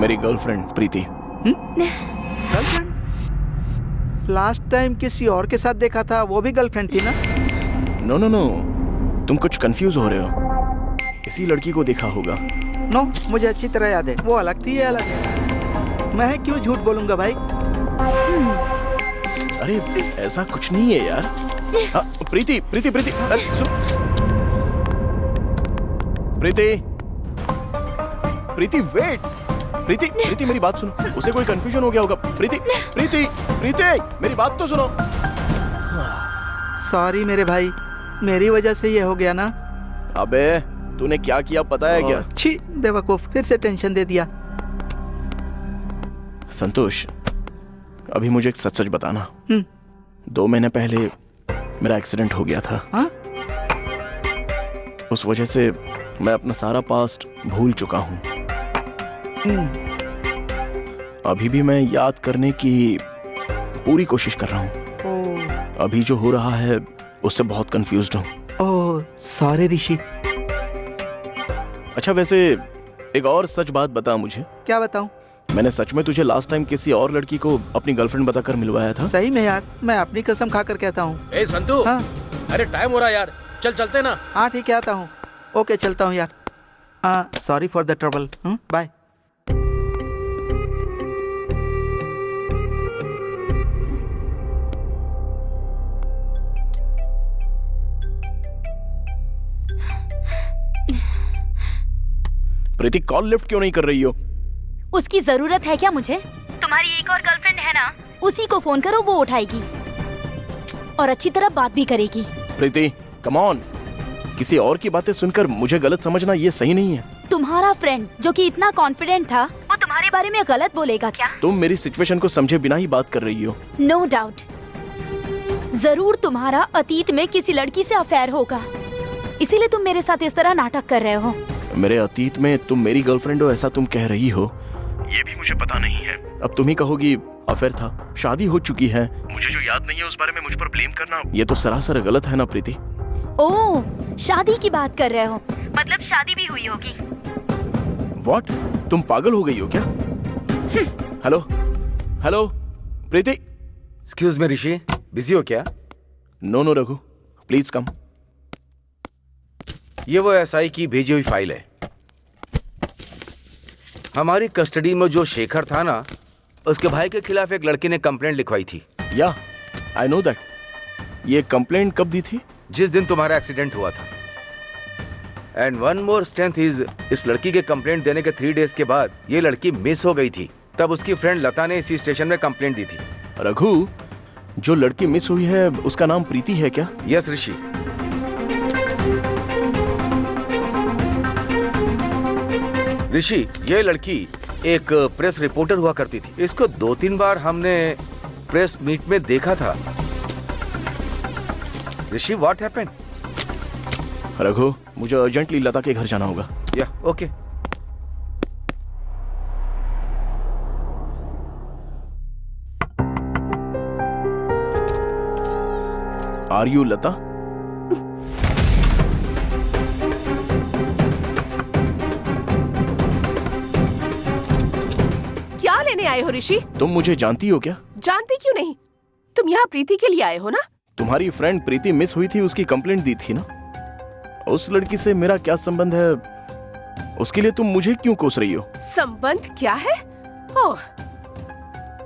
मेरी गर्लफ्रेंड प्रीति। गर्लफ्रेंड? लास्ट टाइम किसी और के साथ देखा था, वो भी गर्लफ्रेंड थी ना? नो नो नो, तुम कुछ कंफ्यूज हो रहे हो। इसी लड़की को देखा होगा। नो, मुझे अच्छी तरह याद है, वो अलग थी, ये अलग है। मैं क्यों झूठ बोलूंगा भाई? अरे ऐसा कुछ नहीं है यार। प्रीति प्रीति प्रीति, अरे सुन। प्रीति प्रीति वेट, प्रीति प्रीति मेरी बात सुनो, उसे कोई कंफ्यूजन हो गया होगा। प्रीति प्रीति प्रीति मेरी बात तो सुनो। सॉरी मेरे भाई, मेरी वजह से ये हो गया ना। अबे तूने क्या किया पता है क्या? छी बेवकूफ, फिर से टेंशन दे दिया। संतोष, अभी मुझे एक सच सच बताना। 2 महीने पहले मेरा एक्सीडेंट हो गया था। उस वजह से मैं अपना सारा पास्ट भूल चुका हूँ। अभी भी मैं याद करने की पूरी कोशिश कर रहा हूँ। अभी जो हो रहा है उससे बहुत कंफ्यूज्ड हूँ। ओह सॉरी ऋषि। अच्छा वैसे एक और सच बात बता मुझे। क्या बताऊं? मैंने सच में तुझे लास्ट टाइम किसी और लड़की को अपनी गर्लफ्रेंड बताकर मिलवाया था? सही में यार, मैं अपनी कसम खाकर कहता हूँ। ए संतू, हाँ? अरे टाइम हो रहा है यार, चल चलते ना। हाँ ठीक है, आता हूँ। ओके चलता हूँ यार। Sorry for the trouble. Bye. Preeti call lift क्यों नहीं कर रही हो? उसकी जरूरत है क्या मुझे? तुम्हारी एक और गर्लफ्रेंड है ना, उसी को फोन करो, वो उठाएगी और अच्छी तरह बात भी करेगी। प्रीति कम ऑन, किसी और की बातें सुनकर मुझे गलत समझना ये सही नहीं है। तुम्हारा फ्रेंड जो कि इतना कॉन्फिडेंट था, वो तुम्हारे बारे में गलत बोलेगा क्या? तुम मेरी सिचुएशन को समझे बिना ही बात कर रही हो। नो डाउट, जरूर तुम्हारा अतीत में किसी लड़की से अफेयर होगा, इसीलिए तुम मेरे साथ इस तरह नाटक कर रहे हो। मेरे अतीत में तुम मेरी गर्लफ्रेंड हो ऐसा तुम कह रही हो, ये भी मुझे पता नहीं है। अब तुम ही कहोगी अफेयर था, शादी हो चुकी है, मुझे जो याद नहीं है उस बारे में मुझ पर ब्लेम करना, ये तो सरासर गलत है ना प्रीति। ओह, शादी की बात कर रहे हो, मतलब शादी भी हुई होगी। व्हाट? तुम पागल हो गई हो क्या? Hello hello Preeti. Excuse me Rishi, busy हो क्या? No no Raghu, please come. ये वो एसआई की भेजी हुई फाइल है। हमारी कस्टडी में जो शेखर था ना, उसके भाई के खिलाफ एक लड़की ने कंप्लेंट लिखवाई थी। या आई नो दैट। ये कंप्लेंट कब दी थी? जिस दिन तुम्हारा एक्सीडेंट हुआ था। And one more strength is, इस लड़की के कंप्लेंट देने के 3 डेज के बाद ये लड़की मिस हो गई थी। तब उसकी फ्रेंड लता ने इसी स्टेशन में कंप्लेंट दी थी। रघु, जो लड़की मिस हुई है उसका नाम प्रीति है क्या? यस ऋषि। ऋषि, ये लड़की एक प्रेस रिपोर्टर हुआ करती थी। इसको 2-3 बार हमने प्रेस मीट में देखा था। ऋषि, व्हाट हैपेंड? रघु, मुझे अर्जेंटली लता के घर जाना होगा। या ओके। आर यू लता? क्या लेने आए हो ऋषि? तुम मुझे जानती हो क्या? जानती क्यों नहीं, तुम यहाँ प्रीति के लिए आए हो ना? तुम्हारी फ्रेंड प्रीति मिस हुई थी, उसकी कंप्लेंट दी थी ना। उस लड़की से मेरा क्या संबंध है, उसके लिए तुम मुझे क्यों कोस रही हो? संबंध क्या है? ओह,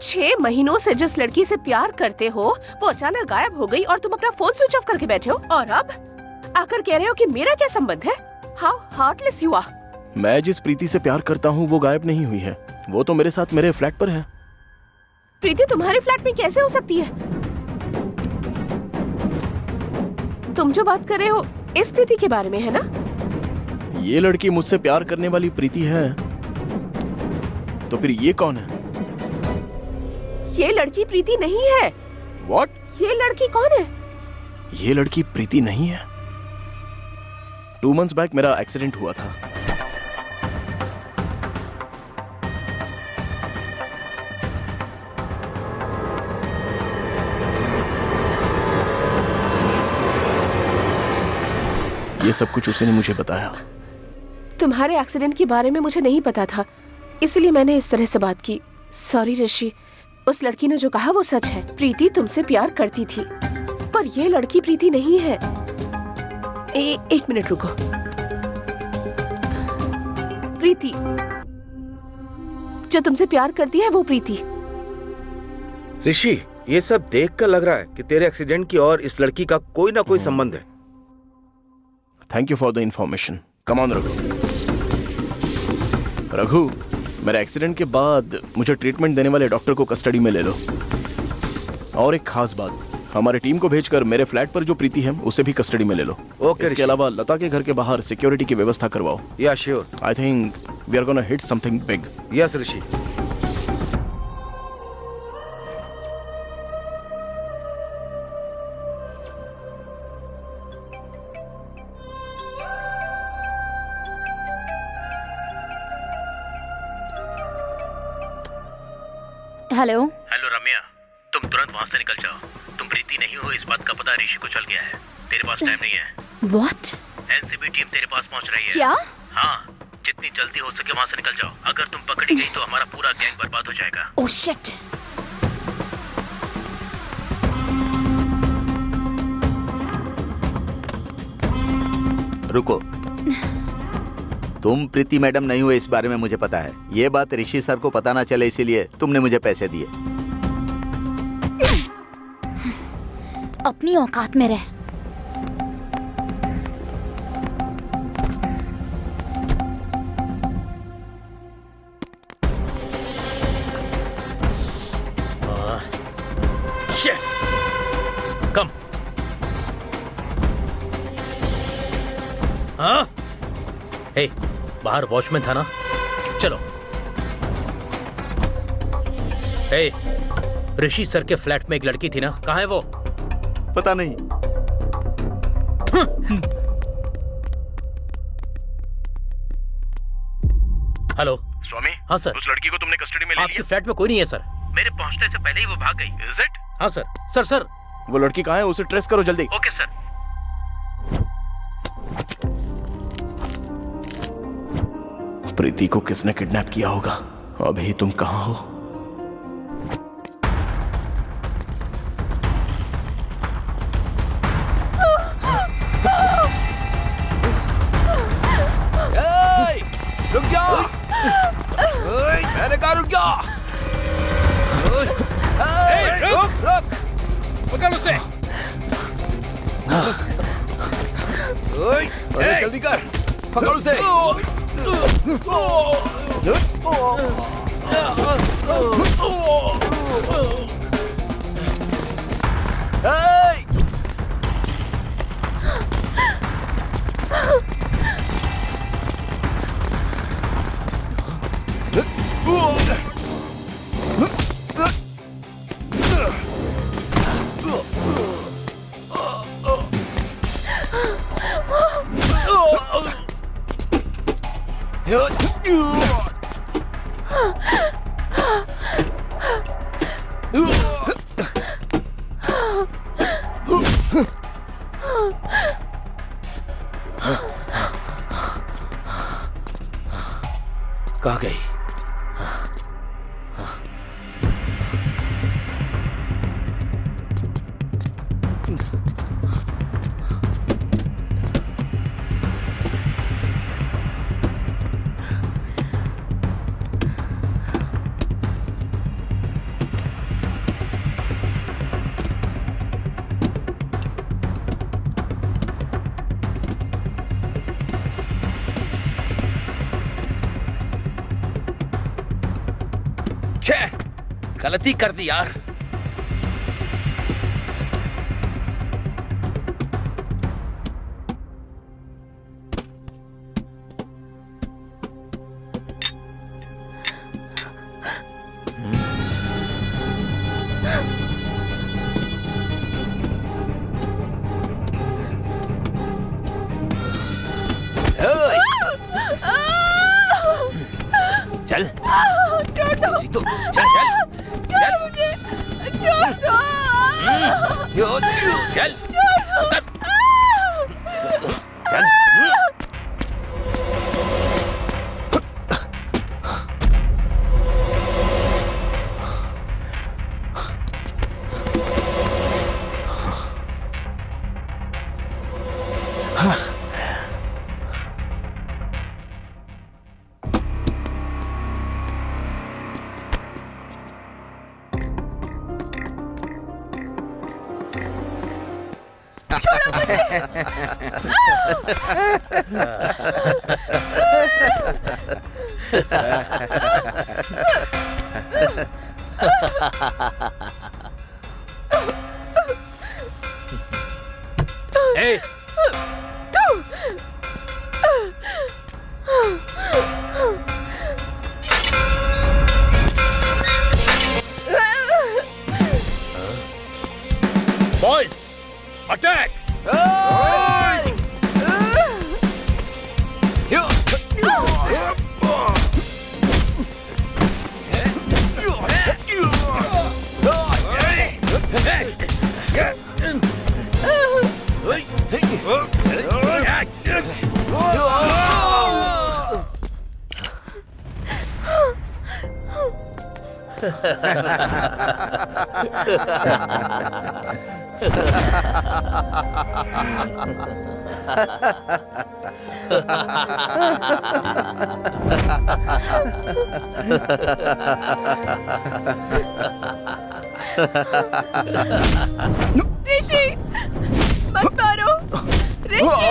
6 महीनों से जिस लड़की से प्यार करते हो वो अचानक गायब हो गई और तुम अपना फोन स्विच ऑफ करके बैठे हो, और अब आकर कह रहे हो कि मेरा क्या संबंध है? How heartless you are. मैं जिस प्रीति से प्यार करता हूँ वो गायब नहीं हुई है। वो तो मेरे साथ मेरे फ्लैट पर है। प्रीति तुम्हारे फ्लैट में कैसे हो सकती है? तुम जो बात कर रहे हो इस प्रीति के बारे में है ना? ये लड़की मुझसे प्यार करने वाली प्रीति है, तो फिर ये कौन है? ये लड़की प्रीति नहीं है। What? ये लड़की कौन है? ये लड़की प्रीति नहीं है। 2 months बैक मेरा एक्सीडेंट हुआ था। ये सब कुछ उसी ने मुझे बताया। तुम्हारे एक्सीडेंट के बारे में मुझे नहीं पता था, इसलिए मैंने इस तरह से बात की। सॉरी ऋषि। उस लड़की ने जो कहा वो सच है। प्रीति तुमसे प्यार करती थी, पर ये लड़की प्रीति नहीं है। एक मिनट रुको। प्रीति जो तुमसे प्यार करती है वो प्रीति। ऋषि, ये सब देखकर लग रहा है कि तेरे एक्सीडेंट की और इस लड़की का कोई ना कोई संबंध है। Thank you for the information. Come on Raghu. Raghu, मेरे एक्सीडेंट के बाद मुझे ट्रीटमेंट देने वाले डॉक्टर को कस्टडी में ले लो। और एक खास बात, हमारी टीम को भेजकर मेरे फ्लैट पर जो प्रीति है उसे भी कस्टडी में ले लो। ओके। इसके अलावा लता के घर के बाहर सिक्योरिटी की व्यवस्था करवाओ। Yeah sure. I think we are gonna hit something big. Yes Rishi. Hello. Hello Ramya, तुम तुरंत वहाँ से निकल जाओ। तुम प्रीति नहीं हो इस बात का पता ऋषि को चल गया है। तेरे पास टाइम नहीं है। What? एनसीबी टीम तेरे पास पहुँच रही है। क्या? हाँ, जितनी जल्दी हो सके वहाँ से निकल जाओ। अगर तुम पकड़ी गई तो हमारा पूरा गैंग बर्बाद हो जाएगा। Oh shit! रुको। तुम प्रीति मैडम नहीं हो इस बारे में मुझे पता है। ये बात ऋषि सर को पता ना चले इसीलिए तुमने मुझे पैसे दिए। अपनी औकात में रह। कम। हाँ? हे, बाहर वॉचमैन था ना? चलो। हे, ऋषि सर के फ्लैट में एक लड़की थी ना? कहाँ है वो? पता नहीं। हेलो स्वामी। हाँ सर। उस लड़की को तुमने कस्टडी में ले आपके लिया? फ्लैट में कोई नहीं है सर। मेरे पहुंचने से पहले ही वो भाग गई। Is it? हाँ सर। Sir sir. वो लड़की कहाँ है? उसे ट्रेस करो जल्दी। Okay sir. प्रीति को किसने किडनैप किया होगा? अभी तुम कहाँ हो? रुक जा। मैंने कहा रुक जा। रुक। पकड़ उसे। जल्दी कर। पकड़ उसे। कहाँ गई? गलती कर दी यार। चल छोड़ दो, तो चल छोड़ मुझे, छोड़ दो, चल चल। ए, बॉयज अटैक! ऋषि, मत मारो, ऋषि!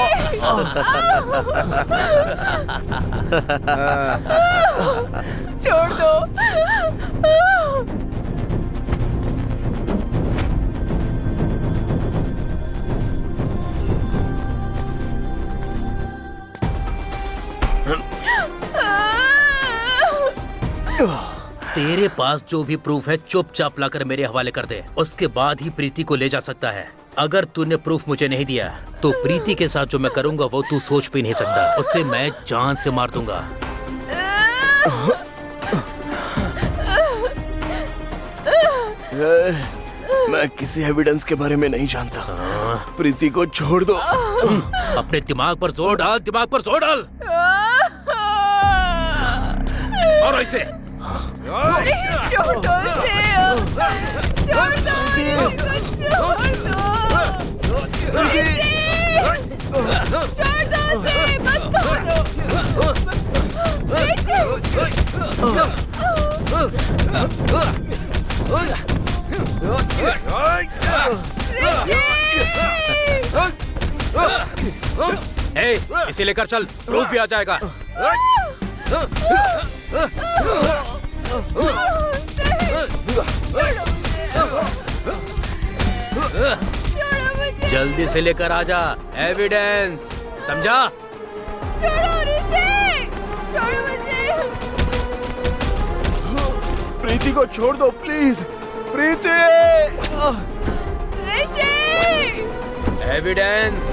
छोड़ दो। तेरे पास जो भी प्रूफ है चुपचाप लाकर मेरे हवाले कर दे, उसके बाद ही प्रीति को ले जा सकता है। अगर तूने प्रूफ मुझे नहीं दिया तो प्रीति के साथ जो मैं करूंगा वो तू सोच भी नहीं सकता। उसे मैं जान से मार दूंगा। मैं किसी एविडेंस के बारे में नहीं जानता। प्रीति को छोड़ दो। अपने दिमाग पर जोर डाल, दिमाग पर जोर डाल। और ऐसे छोड़ दो उसे, छोड़ दो, छोड़ दो, छोड़ दो उसे, मत मारो। ए, इसे लेकर चल, प्रूफ भी आ जाएगा। जल्दी से लेकर आ जा एविडेंस, समझा? छोड़ो ऋषि, छोड़ो मुझे। प्रीति को छोड़ दो please. Preeti! Rishi! Evidence.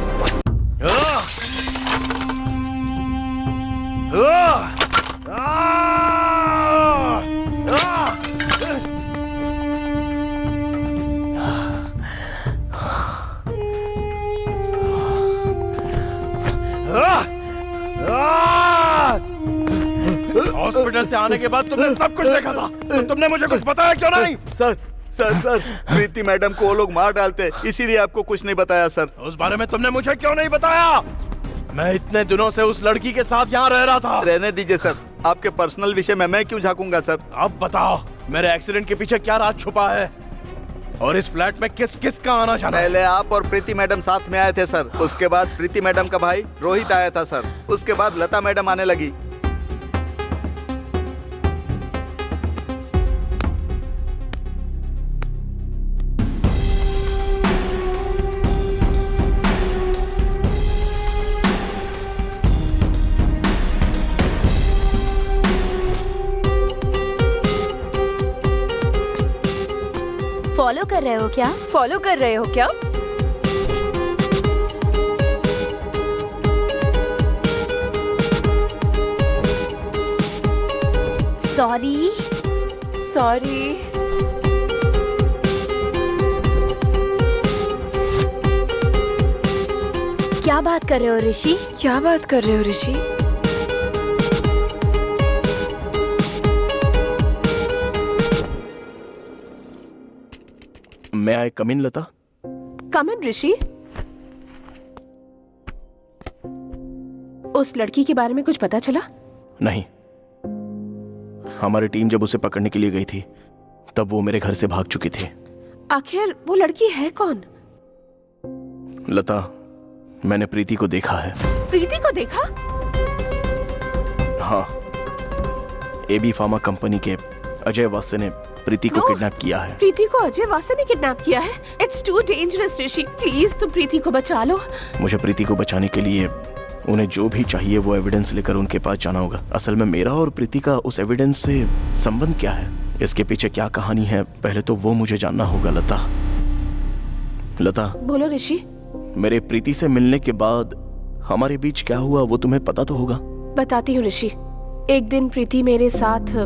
Hospital से आने के बाद तुमने सब कुछ देखा था, तो तुमने मुझे कुछ बताया क्यों नहीं? सर सर सर प्रीति मैडम को वो लोग मार डालते, इसीलिए आपको कुछ नहीं बताया सर। उस बारे में तुमने मुझे क्यों नहीं बताया? मैं इतने दिनों से उस लड़की के साथ यहाँ रह रहा था। रहने दीजिए सर, आपके पर्सनल विषय में मैं क्यों झांकूंगा सर। अब बताओ मेरे एक्सीडेंट के पीछे क्या राज छुपा है और इस फ्लैट में किस किस का आना जाना? पहले आप और प्रीति मैडम साथ में आए थे सर, उसके बाद प्रीति मैडम का भाई रोहित आया था सर, उसके बाद लता मैडम आने लगी। फॉलो कर रहे हो क्या? फॉलो कर रहे हो क्या? सॉरी। सॉरी। क्या बात कर रहे हो ऋषि? क्या बात कर रहे हो ऋषि? मैं आई कम इन लता? कम इन ऋषि। उस लड़की के बारे में कुछ पता चला? नहीं, हमारी टीम जब उसे पकड़ने के लिए गई थी तब वो मेरे घर से भाग चुकी थी। आखिर वो लड़की है कौन? लता, मैंने प्रीति को देखा है। प्रीति को देखा? हाँ, एबी फार्मा कंपनी के अजय वासे ने प्रीति को किडनैप किया है। प्रीति को अजय वासे ने किडनैप किया है? It's too dangerous Rishi, please तुम प्रीति को बचा लो। मुझे प्रीति को बचाने के लिए उन्हें जो भी चाहिए वो एविडेंस लेकर उनके पास जाना होगा। असल में मेरा और प्रीति का उस एविडेंस से संबंध क्या है, इसके पीछे क्या कहानी है, पहले तो वो मुझे जानना होगा। लता, लता बोलो ऋषि। मेरे प्रीति से मिलने के बाद हमारे बीच क्या हुआ वो तुम्हें पता तो होगा। बताती हूँ ऋषि। एक दिन प्रीति मेरे साथ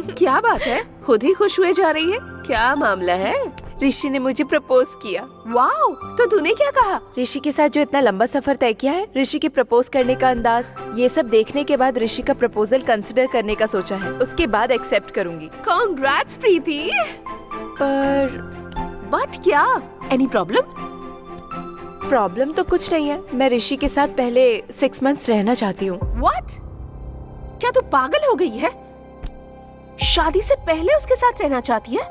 क्या बात है, खुद ही खुश हुए जा रही है? क्या मामला है? ऋषि ने मुझे प्रपोज किया। वाओ, तो तूने क्या कहा? ऋषि के साथ जो इतना लंबा सफर तय किया है, ऋषि के प्रपोज करने का अंदाज, ये सब देखने के बाद ऋषि का प्रपोजल कंसिडर करने का सोचा है। उसके बाद एक्सेप्ट करूंगी। कांग्रेट्स प्रीति। पर बट क्या? Any problem? प्रॉब्लम तो कुछ नहीं है। मैं ऋषि के साथ पहले 6 मंथ्स रहना चाहती हूँ। व्हाट? क्या तू पागल हो गई है? शादी से पहले उसके साथ रहना चाहती है?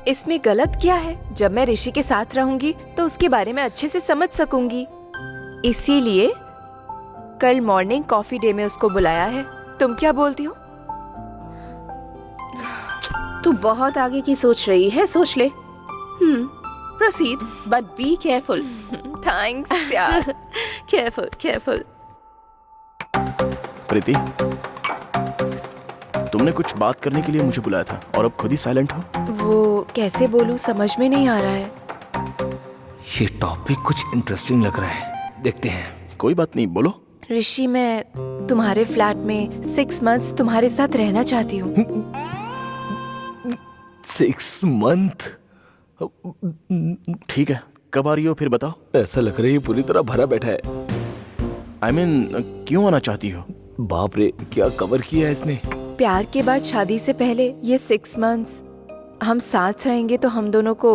इसमें गलत क्या है? जब मैं ऋषि के साथ रहूंगी तो उसके बारे में अच्छे से समझ सकूंगी। इसीलिए कल मॉर्निंग कॉफी डे में उसको बुलाया है। तुम क्या बोलती हो? तू बहुत आगे की सोच रही है, सोच ले। Proceed, but be careful. Thanks यार। Careful careful. प्रीति, तुमने कुछ बात करने के लिए मुझे बुलाया था और अब खुद ही साइलेंट हो। वो कैसे बोलूं, समझ में नहीं आ रहा है। ये टॉपिक कुछ इंटरेस्टिंग लग रहा है, देखते हैं। कोई बात नहीं, बोलो। ऋषि, मैं तुम्हारे फ्लैट में 6 मंथ्स तुम्हारे साथ रहना चाहती हूँ। 6 मंथ? ठीक है, कब आ रही हो फिर बताओ। ऐसा लग रहा है पूरी तरह भरा बैठा है। I mean, क्यों आना चाहती हो? बाप रे, क्या कवर किया है इसने। प्यार के बाद शादी से पहले ये 6 मंथ्स हम साथ रहेंगे तो हम दोनों को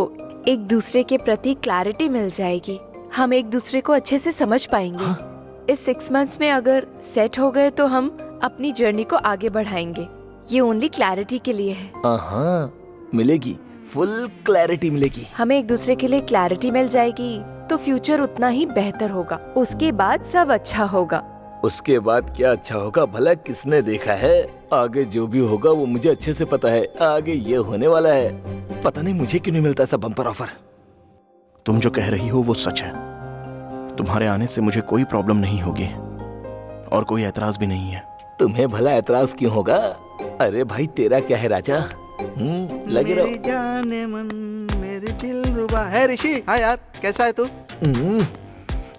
एक दूसरे के प्रति क्लैरिटी मिल जाएगी। हम एक दूसरे को अच्छे से समझ पाएंगे। हाँ? इस 6 मंथ्स में अगर सेट हो गए तो हम अपनी जर्नी को आगे बढ़ाएंगे। ये ओनली क्लैरिटी के लिए है। हाँ, मिलेगी, फुल क्लैरिटी मिलेगी। हमें एक दूसरे के लिए क्लैरिटी मिल जाएगी तो फ्यूचर उतना ही बेहतर होगा। उसके बाद सब अच्छा होगा। उसके बाद क्या अच्छा होगा भला किसने देखा है? आगे जो भी होगा वो मुझे अच्छे से पता है। आगे ये होने वाला है। पता नहीं मुझे क्यों नहीं मिलता ऐसा बम्पर ऑफर। तुम जो कह रही हो वो सच है। तुम्हारे आने से मुझे कोई प्रॉब्लम नहीं होगी और कोई ऐतराज भी नहीं है। तुम्हें भला ऐतराज क्यों होगा? अरे भाई, तेरा क्या है राजा? लगे रहो। मेरी जाने मन, मेरी दिलरुबा है। ऋषि, हाँ यार, कैसा है तू?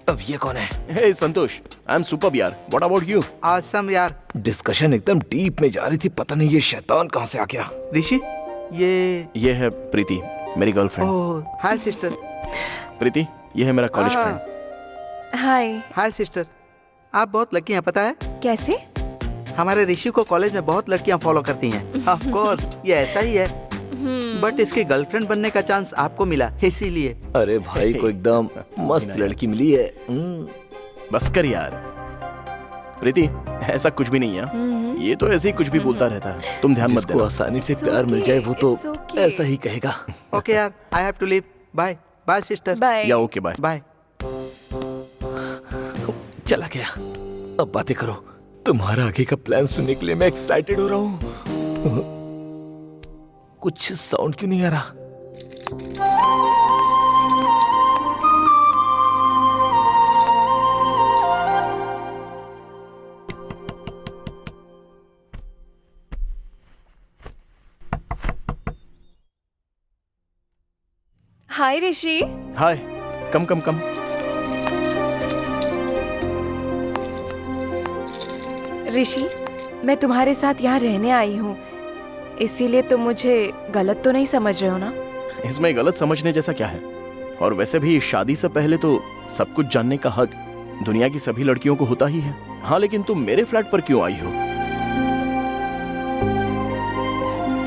अब ये कौन है? Hey Santosh, I am superb यार। What about you? आसम यार। डिस्कशन एकदम डीप में जा रही थी, पता नहीं ये शैतान कहाँ से आ गया। ऋषि, ये है प्रीति, मेरी गर्लफ्रेंड। ओह, हाय सिस्टर। प्रीति, ये है मेरा कॉलेज फ्रेंड। हाय। हाय सिस्टर, आप बहुत लकी हैं, पता है? कैसे? हमारे ऋषि को कॉलेज में बहुत लड़कियां फॉलो करती हैं। ऑफ कोर्स, ये ऐसा ही है। बट इसके गर्लफ्रेंड बनने का चांस आपको मिला, इसीलिए। अरे भाई को एकदम मस्त लड़की मिली है। बस कर यार। प्रीति, ऐसा कुछ भी नहीं है। ये तो ऐसे ही कुछ भी बोलता रहता है, तुम ध्यान मत देना। जिसको आसानी से प्यार मिल जाए वो तो ऐसा ही कहेगा। ओके यार, I have to leave. Bye bye sister. Bye. Yeah okay bye bye. चला गया। अब बातें करो। तुम्हारा आगे का प्लान सुनने के लिए मैं एक्साइटेड हो रहा हूँ। कुछ साउंड क्यों नहीं आ रहा? हाय ऋषि। हाय, कम कम कम। ऋषि, मैं तुम्हारे साथ यहाँ रहने आई हूँ, इसीलिए तुम मुझे गलत तो नहीं समझ रहे हो ना? इसमें गलत समझने जैसा क्या है? और वैसे भी शादी से पहले तो सब कुछ जानने का हक दुनिया की सभी लड़कियों को होता ही है। हाँ, लेकिन तुम मेरे फ्लैट पर क्यों आई हो?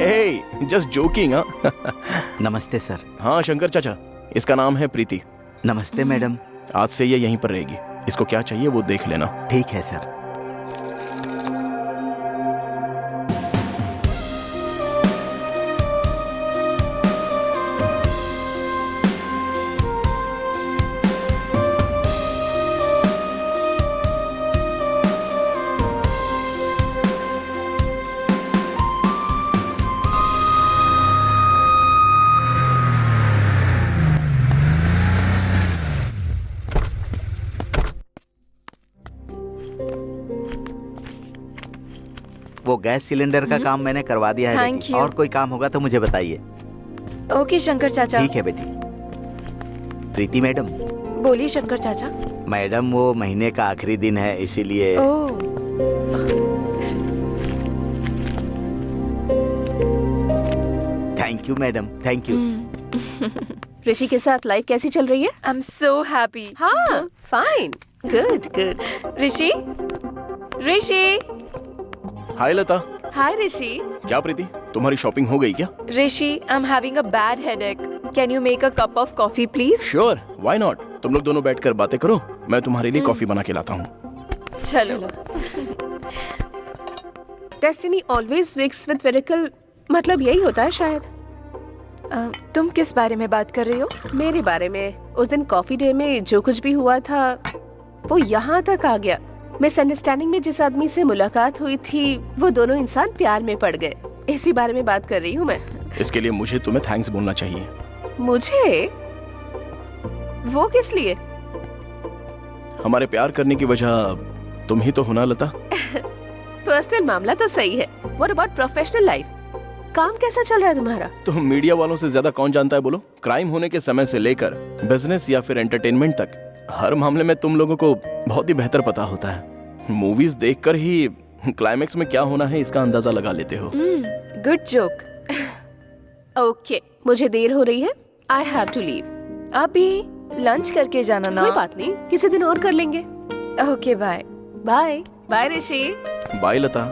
हे, जस्ट जोकिंग। हाँ। नमस्ते सर। हाँ शंकर चाचा, इसका नाम है प्रीति। नमस्ते मैडम। आज से ये यहीं पर रहेगी। इसको क्या चाहिए वो देख लेना। ठीक है सर। वो गैस सिलेंडर का काम मैंने करवा दिया है Thank बेटी। you. और कोई काम होगा तो मुझे बताइए। ओके शंकर चाचा। ठीक है बेटी। प्रीति मैडम। बोलिए शंकर चाचा। मैडम, वो महीने का आखिरी दिन है, इसीलिए। Oh, thank you madam, thank you. Rishi के साथ लाइफ कैसी चल रही है? I am so happy. हाँ, fine, good good. Rishi, Rishi. Hi Lata. Hi Rishi. क्या प्रीति, तुम्हारी शॉपिंग हो गई क्या? Rishi, I am having a bad headache. Can you make a cup of coffee please? Sure, why not. तुम लोग दोनों बैठकर बातें करो, मैं तुम्हारे लिए कॉफी बना के लाता हूँ। चलो। Destiny always makes with miracle, मतलब यही होता है शायद। तुम किस बारे में बात कर रही हो? मेरे बारे में। उस दिन कॉफी डे में जो कुछ भी हुआ था वो यहाँ तक आ गया। मिसअंडरस्टैंडिंग में जिस आदमी से मुलाकात हुई थी, वो दोनों इंसान प्यार में पड़ गए। इसी बारे में बात कर रही हूँ मैं। इसके लिए मुझे तुम्हें थैंक्स बोलना चाहिए। मुझे? वो किस लिए? हमारे प्यार करने की वजह तुम ही तो हो ना लता। पर्सनल मामला तो सही है, व्हाट अबाउट प्रोफेशनल लाइफ? काम कैसा चल रहा है तुम्हारा? तो मीडिया वालों से ज्यादा कौन जानता है बोलो? क्राइम होने के समय से लेकर बिजनेस या फिर एंटरटेनमेंट तक हर मामले में तुम लोगों को बहुत ही बेहतर पता होता है। मूवीज देखकर ही क्लाइमेक्स में क्या होना है इसका अंदाजा लगा लेते हो। Good joke. ओके, मुझे देर हो रही है, आई हैव टू लीव। अभी लंच करके जाना ना। कोई बात नहीं, किसी दिन और कर लेंगे। Okay, bye. Bye bye Rishi. Bye Lata.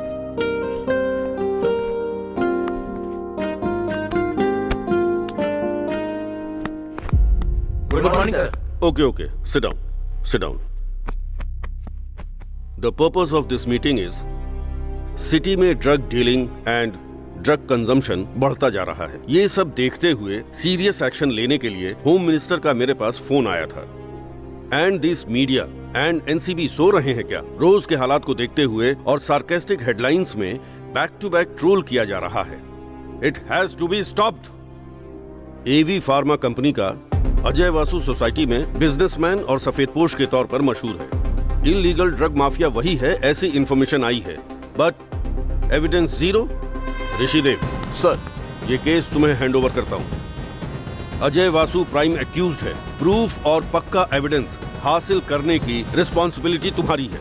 Good morning sir. Okay, sit down. Sit down. The purpose of this meeting is city में drug dealing and drug consumption बढ़ता जा रहा है। ये सब देखते हुए सीरियस एक्शन लेने के लिए होम मिनिस्टर का मेरे पास फोन आया था। And this media and NCB सो रहे हैं क्या? रोज के हालात को देखते हुए और सार्केस्टिक हेडलाइंस में बैक टू बैक ट्रोल किया जा रहा है। It has to be stopped. AV pharma company का अजय वासु सोसाइटी में बिजनेसमैन और सफेदपोश के तौर पर मशहूर है। इलीगल ड्रग माफिया वही है, ऐसी इंफॉर्मेशन आई है, but evidence zero. Rishidev sir, ये केस तुम्हें हैंडओवर करता हूं। अजय वासु प्राइम एक्यूज्ड है। प्रूफ और पक्का एविडेंस हासिल करने की रिस्पॉन्सिबिलिटी तुम्हारी है।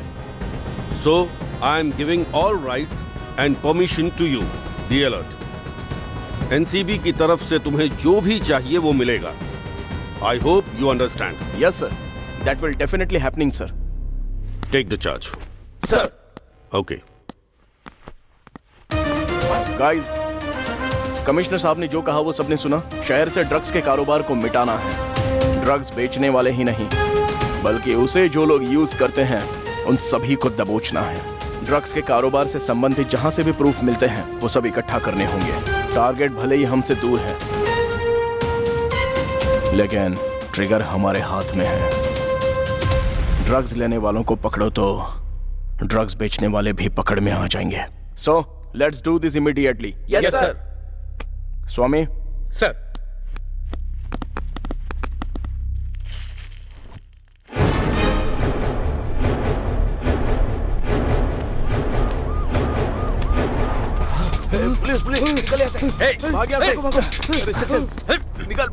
So I am giving all rights and permission to you. Be alert. NCB की तरफ से तुम्हें जो भी चाहिए वो मिलेगा। I hope you understand. Yes, sir. That will definitely happening, sir. Take the charge. Sir. Okay. Guys, commissioner साहब ने जो कहा वो सबने सुना। शहर से ड्रग्स के कारोबार को मिटाना है। ड्रग्स बेचने वाले ही नहीं, बल्कि उसे जो लोग यूज करते हैं उन सभी को दबोचना है। ड्रग्स के कारोबार से संबंधित जहां से भी प्रूफ मिलते हैं वो सब इकट्ठा करने होंगे। टारगेट भले ही हमसे दूर है, लेकिन ट्रिगर हमारे हाथ में है। ड्रग्स लेने वालों को पकड़ो तो ड्रग्स बेचने वाले भी पकड़ में आ जाएंगे। So let's do this immediately. Yes sir. Swami. Sir. Please please निकल यहाँ से। भाग यहाँ से। अरे चल चल निकल।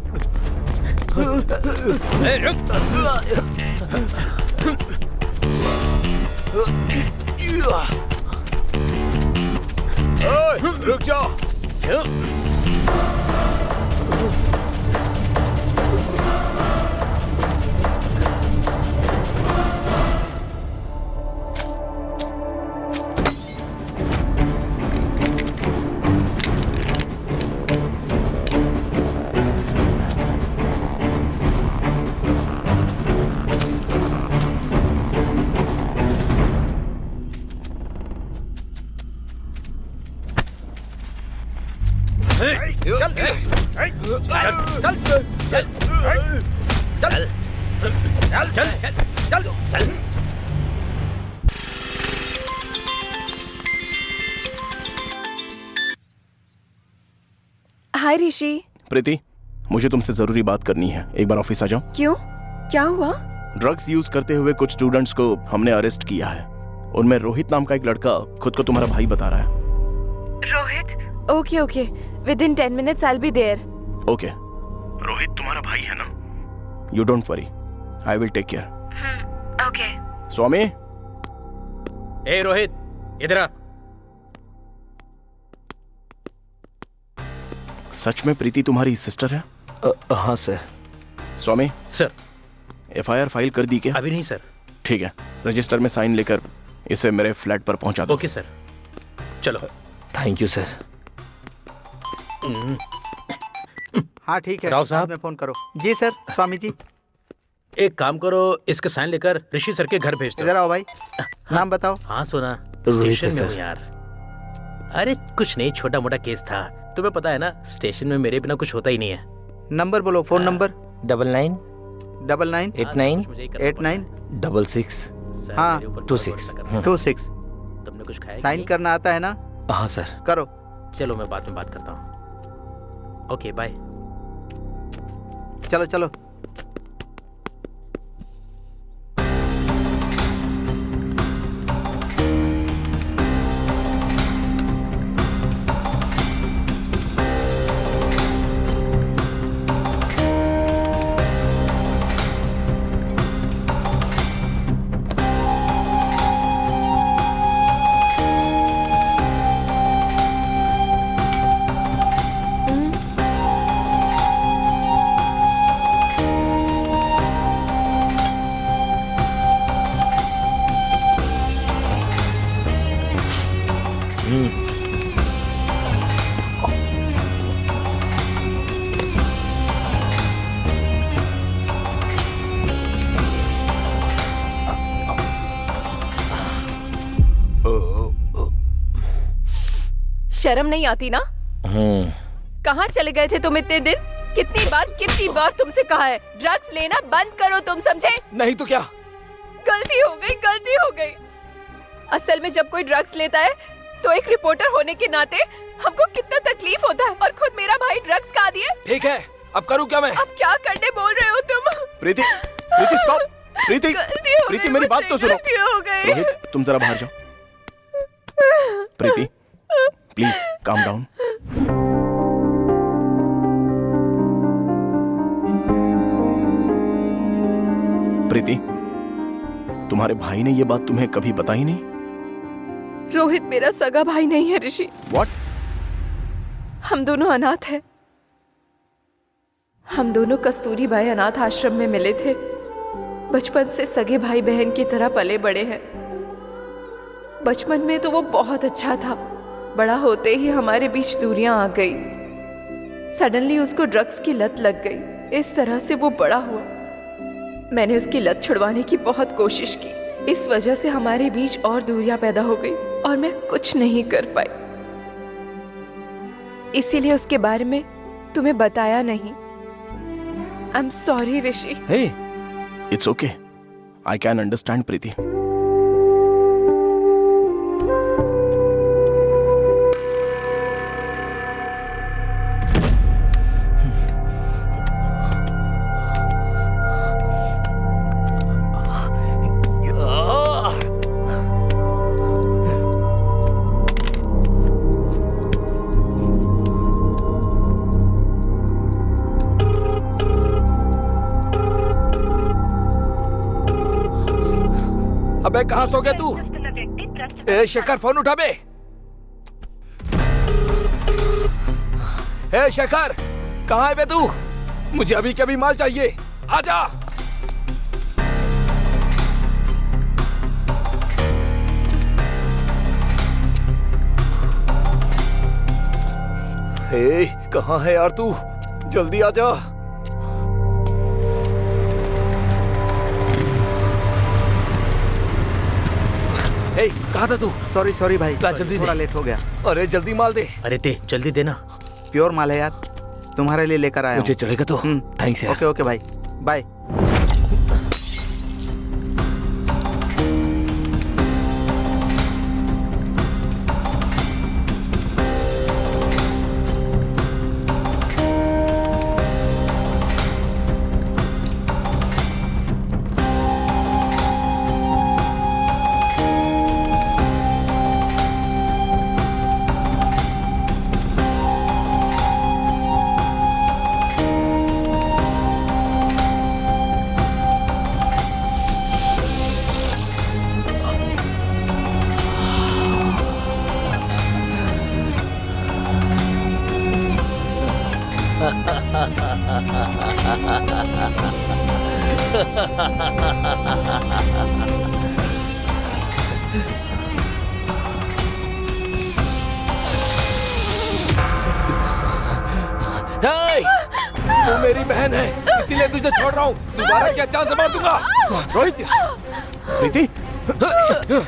रुक जाओ। हाय ऋषि। प्रीति, मुझे तुमसे जरूरी बात करनी है। एक बार ऑफिस आ जाओ। क्यों, क्या हुआ? ड्रग्स यूज करते हुए कुछ स्टूडेंट्स को हमने अरेस्ट किया है। उनमें रोहित नाम का एक लड़का खुद को तुम्हारा भाई बता रहा है। Rohit? Okay okay, within 10 minutes I'll be there. Okay. Rohit तुम्हारा भाई है ना? You don't worry, I will take care. Okay. Swami. ए रोहित, इधर आ। सच में प्रीति तुम्हारी सिस्टर है? हाँ sir. Swami. Sir. FIR file कर दी क्या? अभी नहीं सर। ठीक है, रजिस्टर में साइन लेकर इसे मेरे फ्लैट पर पहुंचा दो। ओके सर, चलो। Thank you sir. हाँ ठीक है, राव साहब में फोन करो। जी सर। स्वामी जी, एक काम करो, इसके साइन लेकर ऋषि सर के घर भेज दो। इधर आओ भाई। नाम बताओ। हाँ सोना, रोहित स्टेशन है में सर। हूँ यार। अरे कुछ नहीं, छोटा मोटा केस था। तुम्हें पता है ना, स्टेशन में मेरे बिना कुछ होता ही नहीं है। नंबर बोलो, फोन नंबर। 99 99 89 89 66 सर, हाँ, मेरे ऊपर 26 भरोसा करना। 26। तुमने कुछ खाया? साइन करना आता है ना? हाँ सर। करो। चलो मैं बाद में बात करता हूँ। Okay bye. चलो चलो। शर्म नहीं आती ना? कहाँ चले गए थे तुम इतने दिन? कितनी बार तुमसे कहा है, ड्रग्स लेना बंद करो, तुम समझे? नहीं तो क्या? गलती हो गई। असल में जब कोई ड्रग्स लेता है तो एक रिपोर्टर होने के नाते हमको कितना तकलीफ होता है, और खुद मेरा भाई ड्रग्स का आदी है। ठीक है, अब करूँ क्या मैं? अब क्या करने बोल रहे हो तुम? प्रीति, प्रीति स्टॉप। प्रीति, गलती हो प्रीति गई मेरी बात तो मुझसे, सुनो। गलती हो गई। रोहित तुम जरा बाहर जाओ। प्रीति प्लीज काम डाउन। प्रीति, तुम्हारे भाई ने ये बात तुम्हें कभी बताई नहीं? रोहित मेरा सगा भाई नहीं है ऋषि। What? हम दोनों अनाथ हैं। हम दोनों कस्तूरी बाई अनाथ आश्रम में मिले थे। बचपन से सगे भाई बहन की तरह पले बड़े हैं। बचपन में तो वो बहुत अच्छा था, बड़ा होते ही हमारे बीच दूरियां आ गई। सडनली उसको ड्रग्स की लत लग गई। इस तरह से वो बड़ा हुआ। मैंने उसकी लत छुड़वाने की बहुत कोशिश की। इस वजह से हमारे बीच और दूरियां पैदा हो गई और मैं कुछ नहीं कर पाई। इसीलिए उसके बारे में तुम्हें बताया नहीं। आई am sorry Rishi. Hey, it's okay. I can understand, प्रीति। अबे कहाँ सो गया तू? ए शेखर फोन उठा बे। ए शेखर कहाँ है बे तू? मुझे अभी के अभी माल चाहिए, आजा। हे कहाँ है यार तू? जल्दी आजा। हे कहाँ था तू? सॉरी भाई, जल्दी थोड़ा लेट हो गया। अरे जल्दी माल दे। अरे दे, जल्दी देना। प्योर माल है यार, तुम्हारे लिए लेकर आया मुझे चलेगा तो थैंक्स यार। ओके भाई, बाय। तू मेरी बहन है, इसीलिए तुझे छोड़ रहा हूँ। दोबारा क्या चांस मार दूंगा। रोहित, प्रीति,